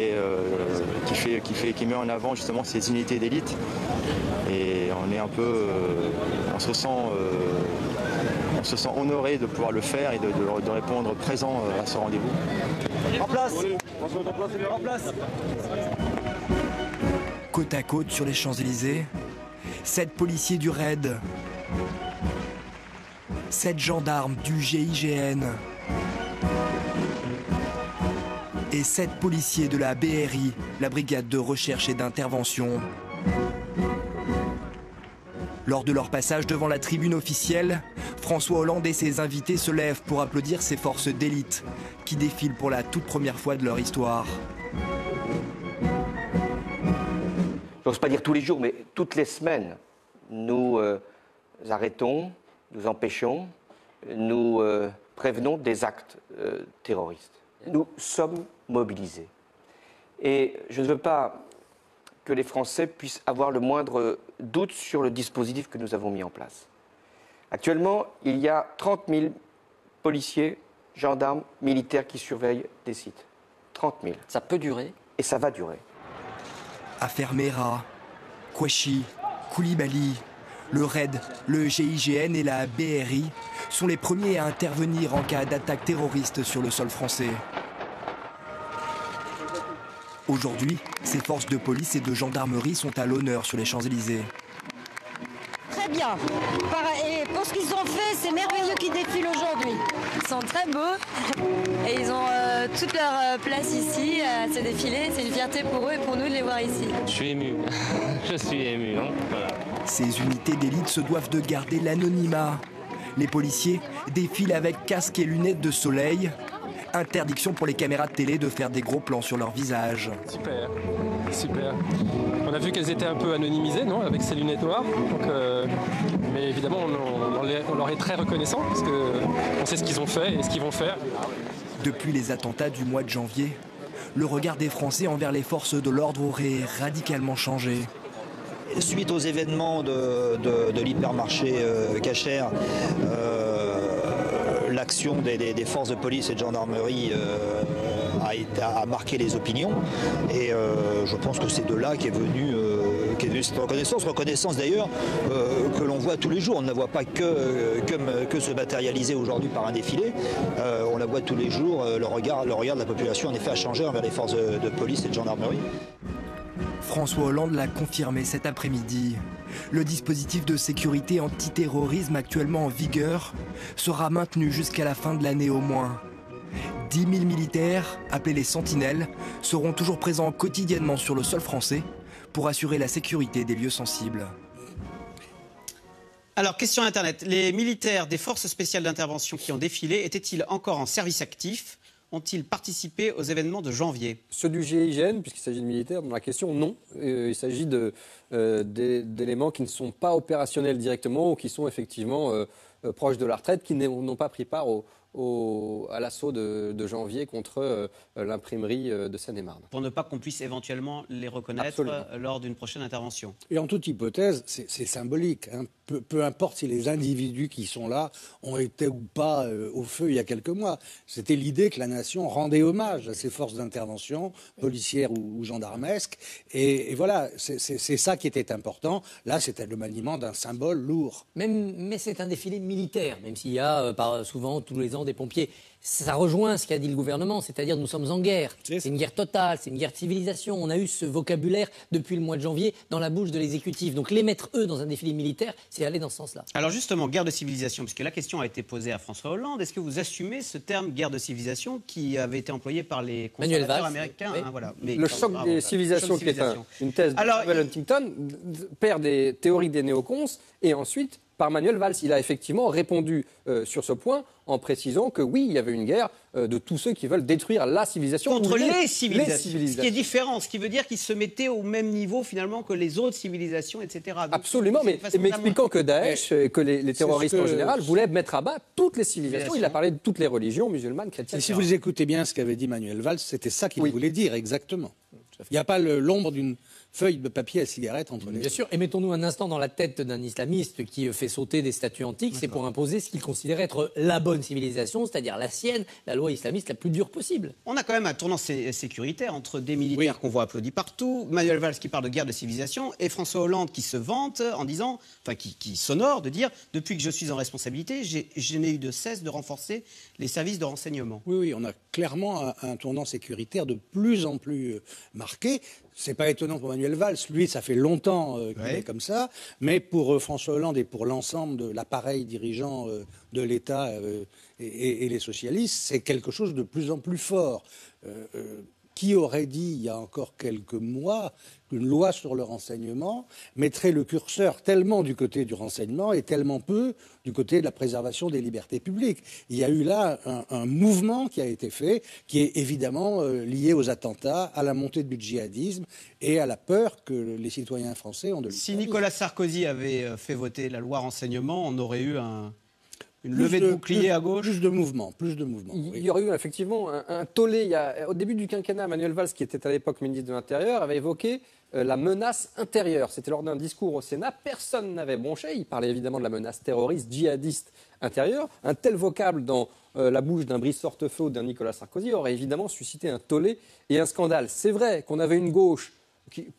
met en avant justement ces unités d'élite. Et on est un peu, on se sent honoré de pouvoir le faire et de répondre présent à ce rendez-vous. En place. En place. Côte à côte sur les Champs-Élysées, 7 policiers du RAID, 7 gendarmes du GIGN et 7 policiers de la BRI, la brigade de recherche et d'intervention. Lors de leur passage devant la tribune officielle, François Hollande et ses invités se lèvent pour applaudir ces forces d'élite qui défilent pour la toute première fois de leur histoire. J'ose pas dire tous les jours, mais toutes les semaines, nous arrêtons, nous empêchons, nous prévenons des actes terroristes. Nous sommes mobilisés. Et je ne veux pas que les Français puissent avoir le moindre doute sur le dispositif que nous avons mis en place. Actuellement, il y a 30 000 policiers, gendarmes, militaires qui surveillent des sites. 30 000. Ça peut durer. Et ça va durer. Affaire Mera, Kouachi, Koulibaly, le RAID, le GIGN et la BRI sont les premiers à intervenir en cas d'attaque terroriste sur le sol français. Aujourd'hui, ces forces de police et de gendarmerie sont à l'honneur sur les Champs-Élysées. Très bien. Et pour ce qu'ils ont fait, c'est merveilleux qu'ils défilent aujourd'hui. Ils sont très beaux et ils ont toute leur place ici à ce défilé. C'est une fierté pour eux et pour nous de les voir ici. Je suis ému. Je suis ému. Hein, voilà. Ces unités d'élite se doivent de garder l'anonymat. Les policiers défilent avec casque et lunettes de soleil. Interdiction pour les caméras de télé de faire des gros plans sur leur visage. Super, super. On a vu qu'elles étaient un peu anonymisées, non, avec ces lunettes noires. Donc, mais évidemment, on leur est très reconnaissant parce qu'on sait ce qu'ils ont fait et ce qu'ils vont faire. Depuis les attentats du mois de janvier, le regard des Français envers les forces de l'ordre aurait radicalement changé. Suite aux événements de l'hypermarché Cacher, l'action des forces de police et de gendarmerie a marqué les opinions. Et je pense que c'est de là qu'est venue cette reconnaissance. Reconnaissance d'ailleurs que l'on voit tous les jours. On ne la voit pas que se matérialiser aujourd'hui par un défilé. On la voit tous les jours. Le regard de la population en effet a changé envers les forces de police et de gendarmerie. François Hollande l'a confirmé cet après-midi. Le dispositif de sécurité antiterrorisme actuellement en vigueur sera maintenu jusqu'à la fin de l'année au moins. 10 000 militaires, appelés les Sentinelles, seront toujours présents quotidiennement sur le sol français pour assurer la sécurité des lieux sensibles. Alors, question Internet. Les militaires des forces spéciales d'intervention qui ont défilé étaient-ils encore en service actif ? Ont-ils participé aux événements de janvier? Ceux du GIGN, puisqu'il s'agit de militaires, dans la question, non. Il s'agit d'éléments qui ne sont pas opérationnels directement ou qui sont effectivement proches de la retraite, qui n'ont pas pris part à l'assaut de janvier contre l'imprimerie de Seine-et-Marne. Pour ne pas qu'on puisse éventuellement les reconnaître lors d'une prochaine intervention. Et en toute hypothèse, c'est symbolique. Hein. Peu importe si les individus qui sont là ont été ou pas au feu il y a quelques mois. C'était l'idée que la nation rendait hommage à ces forces d'intervention, policières ou gendarmesques. Et voilà, c'est ça qui était important. Là, c'était le maniement d'un symbole lourd. Mais c'est un défilé militaire, même s'il y a souvent tous les ans des pompiers. Ça rejoint ce qu'a dit le gouvernement, c'est-à-dire nous sommes en guerre. C'est une guerre totale, c'est une guerre de civilisation. On a eu ce vocabulaire depuis le mois de janvier dans la bouche de l'exécutif. Donc les mettre, eux, dans un défilé militaire, c'est aller dans ce sens-là. Alors justement, guerre de civilisation, puisque la question a été posée à François Hollande, est-ce que vous assumez ce terme guerre de civilisation qui avait été employé par les conservateurs américains voilà. Le choc des civilisations, qui est une thèse de Samuel Huntington, père des théories des néocons, et ensuite par Manuel Valls. Il a effectivement répondu sur ce point en précisant que oui, il y avait une guerre de tous ceux qui veulent détruire la civilisation. Contre les civilisations. Ce qui est différent, ce qui veut dire qu'ils se mettaient au même niveau finalement que les autres civilisations, etc. Donc, absolument, mais expliquant que Daesh, que les terroristes en général, voulaient mettre à bas toutes les civilisations. Il a parlé de toutes les religions, musulmanes, chrétiennes. Et si vous écoutez bien ce qu'avait dit Manuel Valls, c'était ça qu'il voulait dire exactement. Il n'y a pas l'ombre d'une feuille de papier à cigarette entre les... Bien sûr, et mettons-nous un instant dans la tête d'un islamiste qui fait sauter des statues antiques, c'est pour imposer ce qu'il considère être la bonne civilisation, c'est-à-dire la sienne, la loi islamiste la plus dure possible. On a quand même un tournant sécuritaire entre des militaires qu'on voit applaudis partout, Manuel Valls qui parle de guerre de civilisation, et François Hollande qui se vante en disant, enfin qui s'honore de dire, depuis que je suis en responsabilité, je n'ai eu de cesse de renforcer les services de renseignement. Oui, on a clairement un tournant sécuritaire de plus en plus marqué. C'est pas étonnant pour Manuel Valls, lui, ça fait longtemps qu'il est comme ça, mais pour François Hollande et pour l'ensemble de l'appareil dirigeant de l'État et les socialistes, c'est quelque chose de plus en plus fort. Qui aurait dit, il y a encore quelques mois, qu'une loi sur le renseignement mettrait le curseur tellement du côté du renseignement et tellement peu du côté de la préservation des libertés publiques. Il y a eu là un mouvement qui a été fait, qui est évidemment lié aux attentats, à la montée du djihadisme et à la peur que les citoyens français ont de l'islam. Si Nicolas Sarkozy avait fait voter la loi renseignement, on aurait eu Une levée de bouclier à gauche. Plus de mouvement. Il y aurait eu effectivement un tollé. Au début du quinquennat, Manuel Valls, qui était à l'époque ministre de l'Intérieur, avait évoqué la menace intérieure. C'était lors d'un discours au Sénat. Personne n'avait bronché. Il parlait évidemment de la menace terroriste, djihadiste intérieure. Un tel vocable dans la bouche d'un Brice Hortefeux ou d'un Nicolas Sarkozy aurait évidemment suscité un tollé et un scandale. C'est vrai qu'on avait une gauche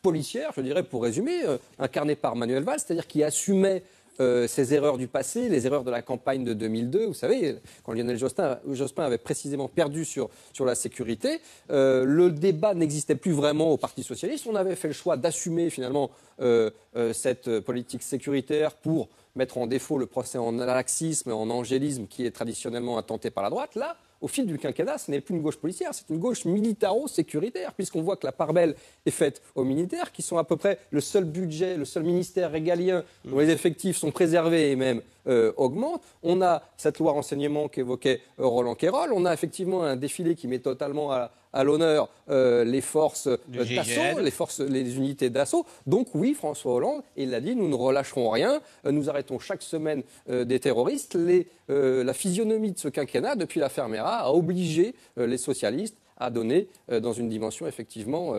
policière, je dirais pour résumer, incarnée par Manuel Valls, c'est-à-dire qui assumait ces erreurs du passé, les erreurs de la campagne de 2002, vous savez, quand Lionel Jospin avait précisément perdu sur la sécurité, le débat n'existait plus vraiment au Parti socialiste. On avait fait le choix d'assumer finalement cette politique sécuritaire pour mettre en défaut le procès en laxisme, en angélisme qui est traditionnellement intenté par la droite. Là, au fil du quinquennat, ce n'est plus une gauche policière, c'est une gauche militaro-sécuritaire, puisqu'on voit que la part belle est faite aux militaires, qui sont à peu près le seul budget, le seul ministère régalien dont les effectifs sont préservés et même augmentent. On a cette loi renseignement qu'évoquait Roland Quérol. On a effectivement un défilé qui met totalement à l'honneur les forces d'assaut, les unités d'assaut. Donc oui, François Hollande, il l'a dit, nous ne relâcherons rien. Nous arrêtons chaque semaine des terroristes. La physionomie de ce quinquennat, depuis l'affaire Mera, a obligé les socialistes à donner dans une dimension effectivement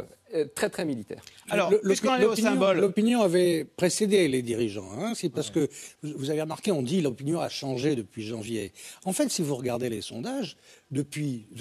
très très militaire. Alors, puisqu'on est au symbole, l'opinion avait précédé les dirigeants. C'est parce que vous avez remarqué, on dit l'opinion a changé depuis janvier. En fait, si vous regardez les sondages, de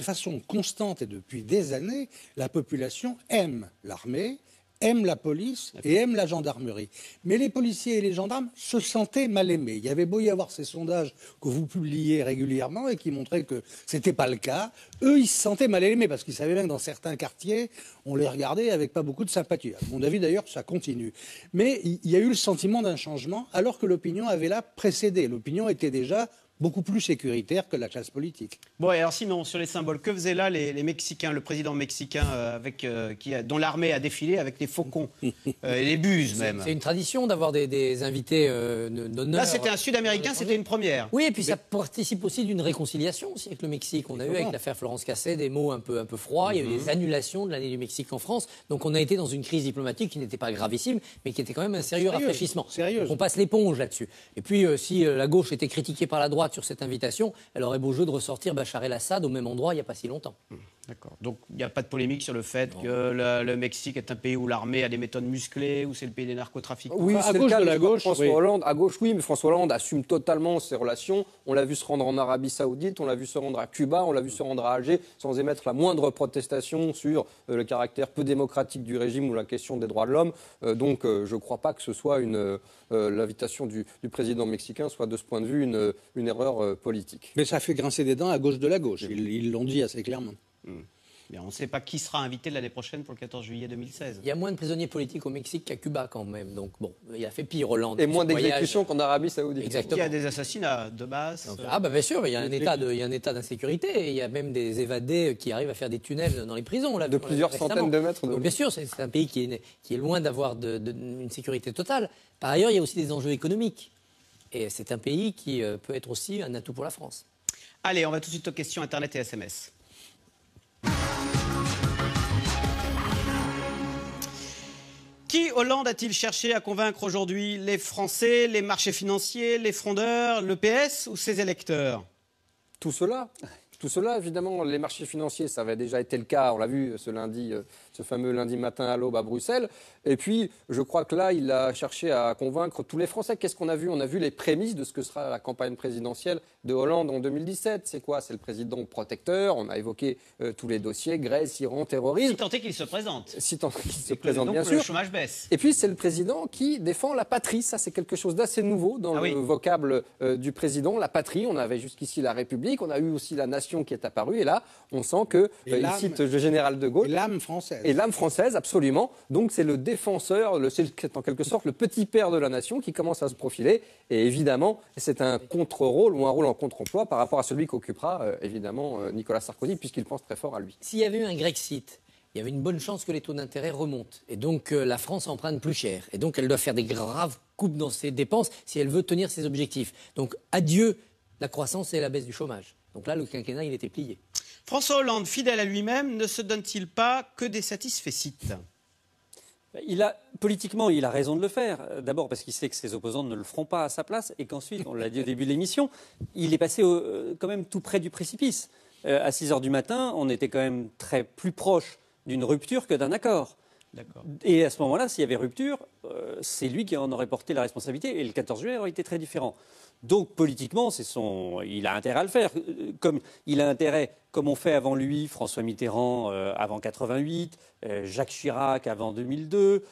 façon constante et depuis des années, la population aime l'armée, aime la police et aime la gendarmerie. Mais les policiers et les gendarmes se sentaient mal aimés. Il y avait beau y avoir ces sondages que vous publiez régulièrement et qui montraient que ce n'était pas le cas. Eux, ils se sentaient mal aimés parce qu'ils savaient bien que dans certains quartiers, on les regardait avec pas beaucoup de sympathie. À mon avis, d'ailleurs, ça continue. Mais il y a eu le sentiment d'un changement alors que l'opinion avait là précédé. L'opinion était déjà beaucoup plus sécuritaire que la classe politique. Bon, et alors sinon, sur les symboles, que faisaient là les Mexicains, le président mexicain dont l'armée a défilé avec des faucons et les buses même? C'est une tradition d'avoir des invités d'honneur. Là, c'était un Sud-Américain, c'était une première. Oui, et puis ça participe aussi d'une réconciliation aussi avec le Mexique. On a eu avec l'affaire Florence Cassé des mots un peu froids. Il y a eu des annulations de l'année du Mexique en France. Donc on a été dans une crise diplomatique qui n'était pas gravissime, mais qui était quand même un sérieux rafraîchissement. Donc on passe l'éponge là-dessus. Et puis si la gauche était critiquée par la droite sur cette invitation, elle aurait beau jeu de ressortir Bachar el-Assad au même endroit il n'y a pas si longtemps. D'accord. Donc il n'y a pas de polémique sur le fait que le Mexique est un pays où l'armée a des méthodes musclées, où c'est le pays des narcotrafiquants. Oui, c'est le cas de la gauche. François Hollande, à gauche, oui, mais François Hollande assume totalement ses relations. On l'a vu se rendre en Arabie Saoudite, on l'a vu se rendre à Cuba, on l'a vu se rendre à Alger, sans émettre la moindre protestation sur le caractère peu démocratique du régime ou la question des droits de l'homme. Donc je ne crois pas que ce soit l'invitation du président mexicain soit de ce point de vue une erreur politique. Mais ça fait grincer des dents à gauche de la gauche. Ils l'ont dit assez clairement. Mais on ne sait pas qui sera invité l'année prochaine pour le 14 juillet 2016. Il y a moins de prisonniers politiques au Mexique qu'à Cuba quand même. Donc bon, il a fait pire Hollande. Et moins d'exécutions qu'en Arabie Saoudite. Exactement. Il y a des assassinats de masse. Bien sûr, il y a un état d'insécurité. Et il y a même des évadés qui arrivent à faire des tunnels dans les prisons. De plusieurs centaines de mètres. Donc, bien sûr, c'est un pays qui est loin d'avoir une sécurité totale. Par ailleurs, il y a aussi des enjeux économiques. Et c'est un pays qui peut être aussi un atout pour la France. Allez, on va tout de suite aux questions Internet et SMS. Qui Hollande a-t-il cherché à convaincre aujourd'hui? Les Français, les marchés financiers, les frondeurs, le PS ou ses électeurs? Tout cela. Tout cela, évidemment, les marchés financiers, ça avait déjà été le cas, on l'a vu ce fameux lundi matin à l'aube à Bruxelles. Et puis, je crois que là, il a cherché à convaincre tous les Français. Qu'est-ce qu'on a vu? On a vu les prémices de ce que sera la campagne présidentielle de Hollande en 2017. C'est quoi? C'est le président protecteur. On a évoqué tous les dossiers, Grèce, Iran, terrorisme. Si tant est qu'il se présente. Si tant est qu'il se présente, bien sûr. Le chômage baisse. Et puis, c'est le président qui défend la patrie. Ça, c'est quelque chose d'assez nouveau dans le vocable du président. La patrie, on avait jusqu'ici la République, on a eu aussi la nation qui est apparue. Et là, on sent qu'il cite le général de Gaulle. Et l'âme française. Et l'âme française, absolument. Donc, c'est le défenseur, c'est en quelque sorte le petit père de la nation qui commence à se profiler. Et évidemment, c'est un contre-rôle ou un rôle en contre-emploi par rapport à celui qu'occupera, évidemment, Nicolas Sarkozy, puisqu'il pense très fort à lui. S'il y avait eu un Grexit, il y avait une bonne chance que les taux d'intérêt remontent. Et donc, la France emprunte plus cher. Et donc, elle doit faire des graves coupes dans ses dépenses si elle veut tenir ses objectifs. Donc, adieu la croissance et la baisse du chômage. Donc là, le quinquennat, il était plié. François Hollande, fidèle à lui-même, ne se donne-t-il pas que des satisfecit? Politiquement, il a raison de le faire. D'abord parce qu'il sait que ses opposants ne le feront pas à sa place et qu'ensuite, on l'a dit au début de l'émission, il est passé quand même tout près du précipice. À 6 heures du matin, on était quand même plus proche d'une rupture que d'un accord. Et à ce moment-là, s'il y avait rupture, c'est lui qui en aurait porté la responsabilité et le 14 juillet aurait été très différent. Donc politiquement, il a intérêt à le faire. Comme il a intérêt, comme on fait avant lui, François Mitterrand avant 88, Jacques Chirac avant 2002,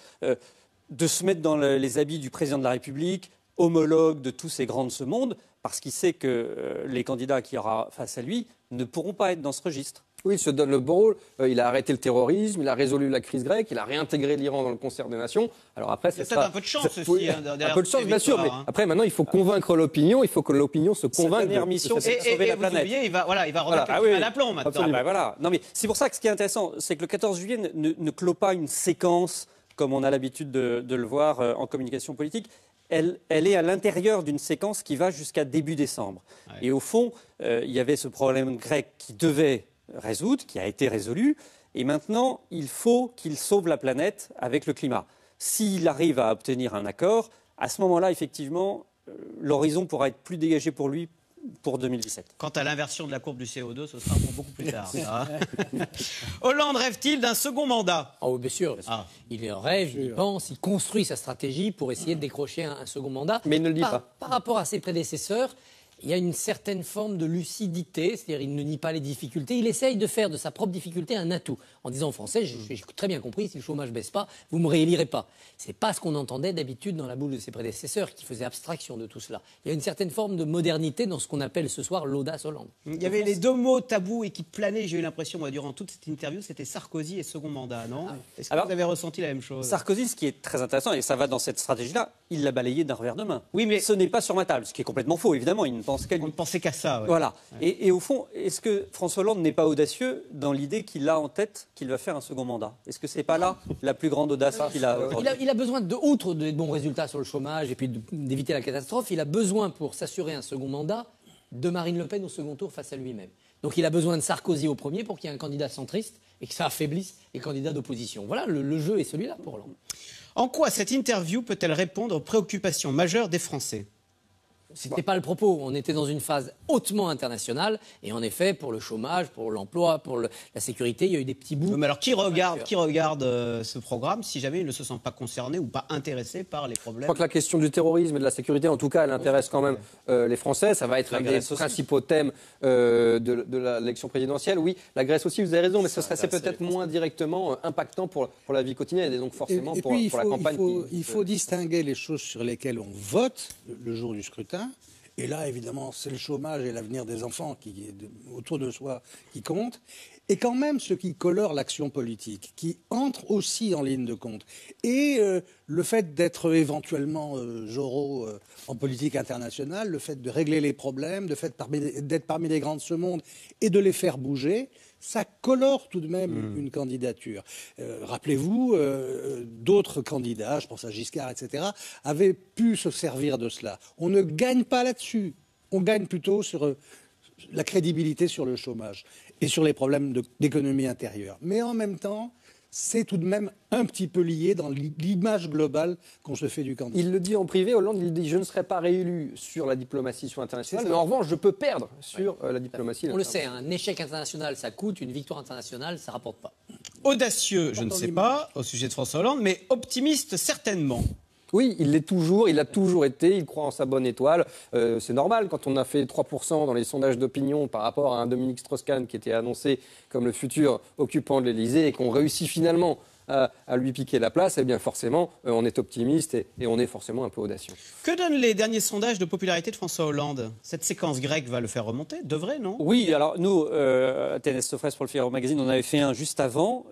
de se mettre dans les habits du président de la République, homologue de tous ces grands de ce monde, parce qu'il sait que les candidats qu'il y aura face à lui ne pourront pas être dans ce registre. Oui, il se donne le bon rôle. Il a arrêté le terrorisme, il a résolu la crise grecque, il a réintégré l'Iran dans le concert des nations. Alors après, c'est peut-être un peu de chance aussi. Oui, un peu de chance, bien sûr. Mais après, maintenant, il faut convaincre l'opinion. Il faut que l'opinion se convainque. Sa dernière mission, c'est de sauver la planète. Il va remettre à l'aplomb maintenant. Voilà. Non, mais c'est pour ça que ce qui est intéressant, c'est que le 14 juillet ne clôt pas une séquence comme on a l'habitude de le voir en communication politique. Elle est à l'intérieur d'une séquence qui va jusqu'à début décembre. Ouais. Et au fond, il y avait ce problème grec qui devait résoudre, qui a été résolu. Et maintenant, il faut qu'il sauve la planète avec le climat. S'il arrive à obtenir un accord, à ce moment-là, effectivement, l'horizon pourra être plus dégagé pour lui pour 2017. Quant à l'inversion de la courbe du CO2, ce sera pour beaucoup plus tard. Hollande rêve-t-il d'un second mandat? Oh, bien sûr. Il rêve, il pense, il construit sa stratégie pour essayer de décrocher un second mandat. Mais il ne le dit pas. Par rapport à ses prédécesseurs, il y a une certaine forme de lucidité, c'est-à-dire il ne nie pas les difficultés, il essaye de faire de sa propre difficulté un atout, en disant aux Français, j'ai très bien compris, si le chômage ne baisse pas, vous ne me réélirez pas. Ce n'est pas ce qu'on entendait d'habitude dans la bouche de ses prédécesseurs, qui faisaient abstraction de tout cela. Il y a une certaine forme de modernité dans ce qu'on appelle ce soir l'audace Hollande. Il y avait les deux mots tabous et qui planaient, j'ai eu l'impression, moi, durant toute cette interview, c'était Sarkozy et second mandat, non? Est-ce que vous avez ressenti la même chose? Sarkozy, ce qui est très intéressant, et ça va dans cette stratégie-là, il l'a balayé d'un revers de main. Oui, mais ce n'est pas sur ma table, ce qui est complètement faux, évidemment. Il on ne pensait qu'à ça. Ouais. Voilà. Ouais. Et au fond, est-ce que François Hollande n'est pas audacieux dans l'idée qu'il a en tête qu'il va faire un second mandat? Est-ce que c'est pas là la plus grande audace qu'il a aujourd'hui? Il a besoin, outre de bons résultats sur le chômage et puis d'éviter la catastrophe, il a besoin, pour s'assurer un second mandat, de Marine Le Pen au second tour face à lui-même. Donc il a besoin de Sarkozy au premier pour qu'il y ait un candidat centriste et que ça affaiblisse les candidats d'opposition. Voilà, le jeu est celui-là pour Hollande. En quoi cette interview peut-elle répondre aux préoccupations majeures des Français? Ce n'était pas le propos. On était dans une phase hautement internationale. Et en effet, pour le chômage, pour l'emploi, pour la sécurité, il y a eu des petits bouts. Mais alors, qui regarde ce programme si jamais il ne se sent pas concerné ou pas intéressé par les problèmes? Je crois que la question du terrorisme et de la sécurité, en tout cas, elle intéresse quand même les Français. Ça va être un des principaux thèmes de l'élection présidentielle. Oui, la Grèce aussi, vous avez raison, mais c'est peut-être moins directement impactant pour la vie quotidienne et donc forcément pour la campagne. Il faut distinguer les choses sur lesquelles on vote le jour du scrutin. Et là, évidemment, c'est le chômage et l'avenir des enfants qui est autour de soi qui compte. Et quand même, ce qui colore l'action politique, qui entre aussi en ligne de compte. Et le fait d'être éventuellement Zorro en politique internationale, le fait de régler les problèmes, d'être parmi les grands de ce monde et de les faire bouger, ça colore tout de même une candidature. Rappelez-vous, d'autres candidats, je pense à Giscard, etc., avaient pu se servir de cela. On ne gagne pas là-dessus. On gagne plutôt sur la crédibilité sur le chômage et sur les problèmes d'économie intérieure. Mais en même temps, c'est tout de même un petit peu lié dans l'image globale qu'on se fait du candidat. Il le dit en privé, Hollande, il dit « je ne serai pas réélu sur la diplomatie internationale, mais en revanche, je peux perdre sur la diplomatie On le sait, un échec international, ça coûte, une victoire internationale, ça ne rapporte pas. Audacieux, je ne sais pas, au sujet de François Hollande, mais optimiste, certainement. Oui, il l'est toujours, il a toujours été, il croit en sa bonne étoile. C'est normal, quand on a fait 3% dans les sondages d'opinion par rapport à un Dominique Strauss-Kahn qui était annoncé comme le futur occupant de l'Élysée et qu'on réussit finalement à lui piquer la place, eh bien forcément, on est optimiste et on est forcément un peu audacieux. Que donnent les derniers sondages de popularité de François Hollande? Cette séquence grecque va le faire remonter? Devrait, non? Oui, alors nous, à TNS Sofres pour le Figaro Magazine, on avait fait un juste avant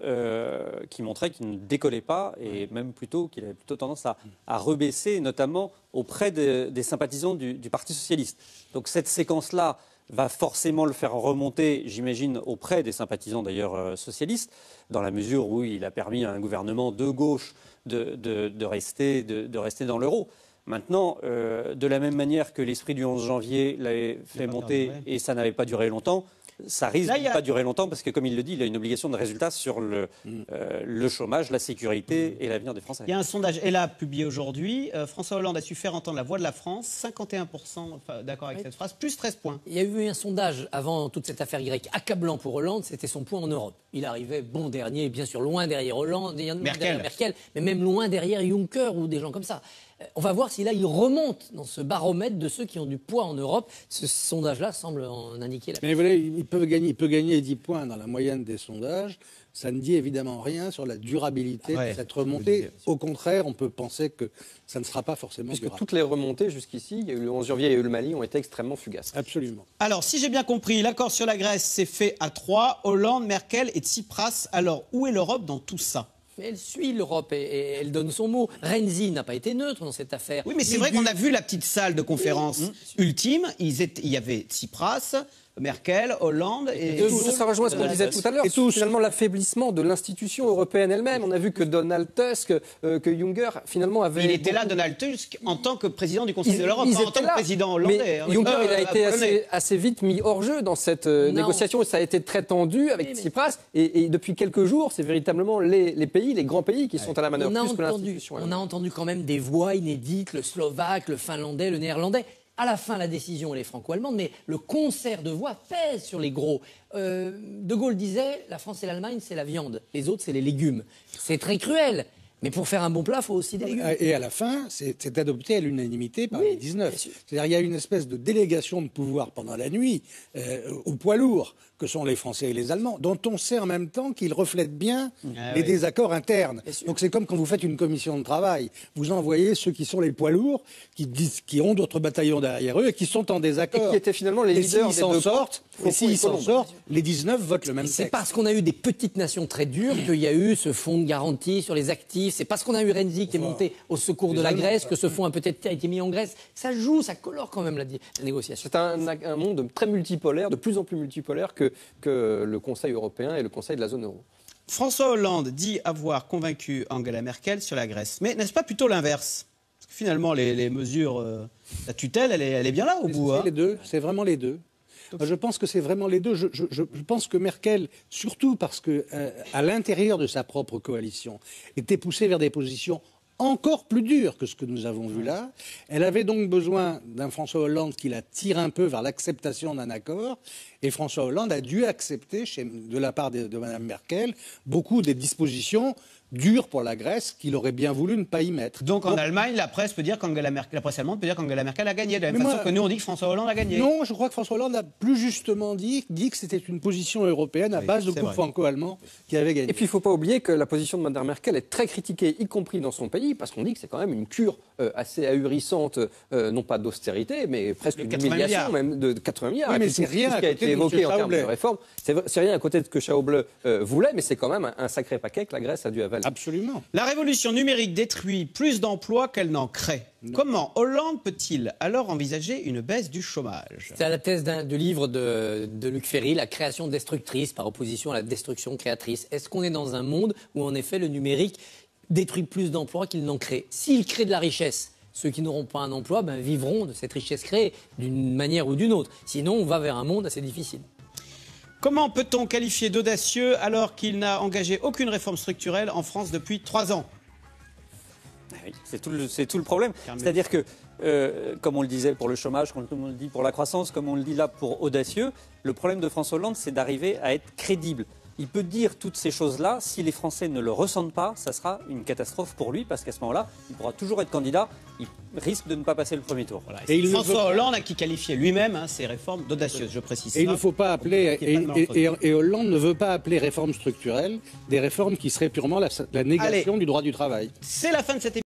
qui montrait qu'il ne décollait pas et même plutôt qu'il avait plutôt tendance à rebaisser, notamment auprès des sympathisants du Parti Socialiste. Donc cette séquence-là va forcément le faire remonter, j'imagine, auprès des sympathisants d'ailleurs socialistes, dans la mesure où il a permis à un gouvernement de gauche de rester dans l'euro. Maintenant, de la même manière que l'esprit du 11 janvier l'avait fait monter et ça n'avait pas duré longtemps, ça risque de ne pas durer longtemps parce que, comme il le dit, il a une obligation de résultat sur le chômage, la sécurité et l'avenir des Français. Il y a un sondage ELA publié aujourd'hui. François Hollande a su faire entendre la voix de la France. 51% d'accord avec cette phrase, plus 13 points. Il y a eu un sondage avant toute cette affaire grecque accablant pour Hollande, c'était son poids en Europe. Il arrivait bon dernier, bien sûr loin derrière Hollande, derrière Merkel, mais même loin derrière Juncker ou des gens comme ça. On va voir si là, il remonte dans ce baromètre de ceux qui ont du poids en Europe. Ce sondage-là semble en indiquer la... Mais voilà, il peut gagner 10 points dans la moyenne des sondages. Ça ne dit évidemment rien sur la durabilité de cette remontée. Au contraire, on peut penser que ça ne sera pas forcément Puisque durable. toutes les remontées jusqu'ici, il y a eu le 11 janvier et le Mali, ont été extrêmement fugaces. Absolument. Alors, si j'ai bien compris, l'accord sur la Grèce s'est fait à 3, Hollande, Merkel et Tsipras. Alors, où est l'Europe dans tout ça ? Mais elle suit l'Europe et elle donne son mot. Renzi n'a pas été neutre dans cette affaire. Oui, mais c'est vrai qu'on a vu la petite salle de conférence ultime. Il y avait Tsipras, Merkel, Hollande et... Ça rejoint ce qu'on disait tout à l'heure, finalement l'affaiblissement de l'institution européenne elle-même. On a vu que Donald Tusk, que Juncker, finalement avait... Il était là, Donald Tusk, en tant que président du Conseil de l'Europe, pas en tant que président hollandais. Mais Juncker, il a été assez vite mis hors jeu dans cette négociation. Et ça a été très tendu avec Tsipras. Et depuis quelques jours, c'est véritablement les pays, les grands pays qui sont à la manœuvre, plus que l'institution. On a entendu quand même des voix inédites, le slovaque, le finlandais, le néerlandais. À la fin, la décision, elle est franco-allemande, mais le concert de voix pèse sur les gros. De Gaulle disait, la France et l'Allemagne, c'est la viande. Les autres, c'est les légumes. C'est très cruel. Mais pour faire un bon plat, il faut aussi des légumes. Et à la fin, c'est adopté à l'unanimité par les 19. C'est-à-dire qu'il y a une espèce de délégation de pouvoir pendant la nuit aux poids lourds que sont les Français et les Allemands, dont on sait en même temps qu'ils reflètent bien les désaccords internes. Donc c'est comme quand vous faites une commission de travail. Vous envoyez ceux qui sont les poids lourds, qui ont d'autres bataillons derrière eux et qui sont en désaccord. Et qui étaient finalement les leaders des deux sortes. Et s'ils s'en sortent, les 19 votent le même texte. C'est parce qu'on a eu des petites nations très dures qu'il y a eu ce fonds de garantie sur les actifs. C'est parce qu'on a eu Renzi qui est monté au secours de la Grèce que ce fonds a peut-être été mis en Grèce. Ça joue, ça colore quand même la négociation. C'est un monde très multipolaire, de plus en plus multipolaire que le Conseil européen et le Conseil de la zone euro. François Hollande dit avoir convaincu Angela Merkel sur la Grèce. Mais n'est-ce pas plutôt l'inverse ? Parce que finalement, les mesures, la tutelle, elle est bien là au bout. C'est les deux, c'est vraiment les deux. Je pense que c'est vraiment les deux. Je pense que Merkel, surtout parce que à l'intérieur de sa propre coalition, était poussée vers des positions encore plus dures que ce que nous avons vu là. Elle avait donc besoin d'un François Hollande qui la tire un peu vers l'acceptation d'un accord. Et François Hollande a dû accepter, de la part de Mme Merkel, beaucoup des dispositions dures pour la Grèce qu'il aurait bien voulu ne pas y mettre. Donc en Allemagne, la presse allemande peut dire qu'Angela Merkel a gagné, de la même façon que nous on dit que François Hollande a gagné. Non, je crois que François Hollande a plus justement dit que c'était une position européenne à base de groupe franco-allemand qui avait gagné. Et puis il ne faut pas oublier que la position de Mme Merkel est très critiquée, y compris dans son pays, parce qu'on dit que c'est quand même une cure assez ahurissante, non pas d'austérité, mais presque d'humiliation, même de 80 milliards. Oui, mais c'est rien à côté de évoqué en termes de réforme. C'est rien à côté de ce que Schäuble voulait, mais c'est quand même un sacré paquet que la Grèce a dû avaler. Absolument. La révolution numérique détruit plus d'emplois qu'elle n'en crée. Comment Hollande peut-il alors envisager une baisse du chômage ? C'est la thèse du livre de Luc Ferry, La création destructrice par opposition à la destruction créatrice. Est-ce qu'on est dans un monde où en effet le numérique détruit plus d'emplois qu'il n'en crée ? S'il crée de la richesse, ceux qui n'auront pas un emploi vivront de cette richesse créée d'une manière ou d'une autre. Sinon, on va vers un monde assez difficile. Comment peut-on qualifier d'audacieux alors qu'il n'a engagé aucune réforme structurelle en France depuis 3 ans ? Oui, c'est tout le problème. C'est-à-dire que, comme on le disait pour le chômage, comme on le dit pour la croissance, comme on le dit là pour audacieux, le problème de François Hollande, c'est d'arriver à être crédible. Il peut dire toutes ces choses-là, si les Français ne le ressentent pas, ça sera une catastrophe pour lui, parce qu'à ce moment-là, il pourra toujours être candidat, il risque de ne pas passer le premier tour. Voilà. Et François Hollande a qui qualifiait lui-même ces réformes d'audacieuses, je précise. Et il ne faut pas appeler, et Hollande ne veut pas appeler réformes structurelles des réformes qui seraient purement la négation du droit du travail. C'est la fin de cette émission.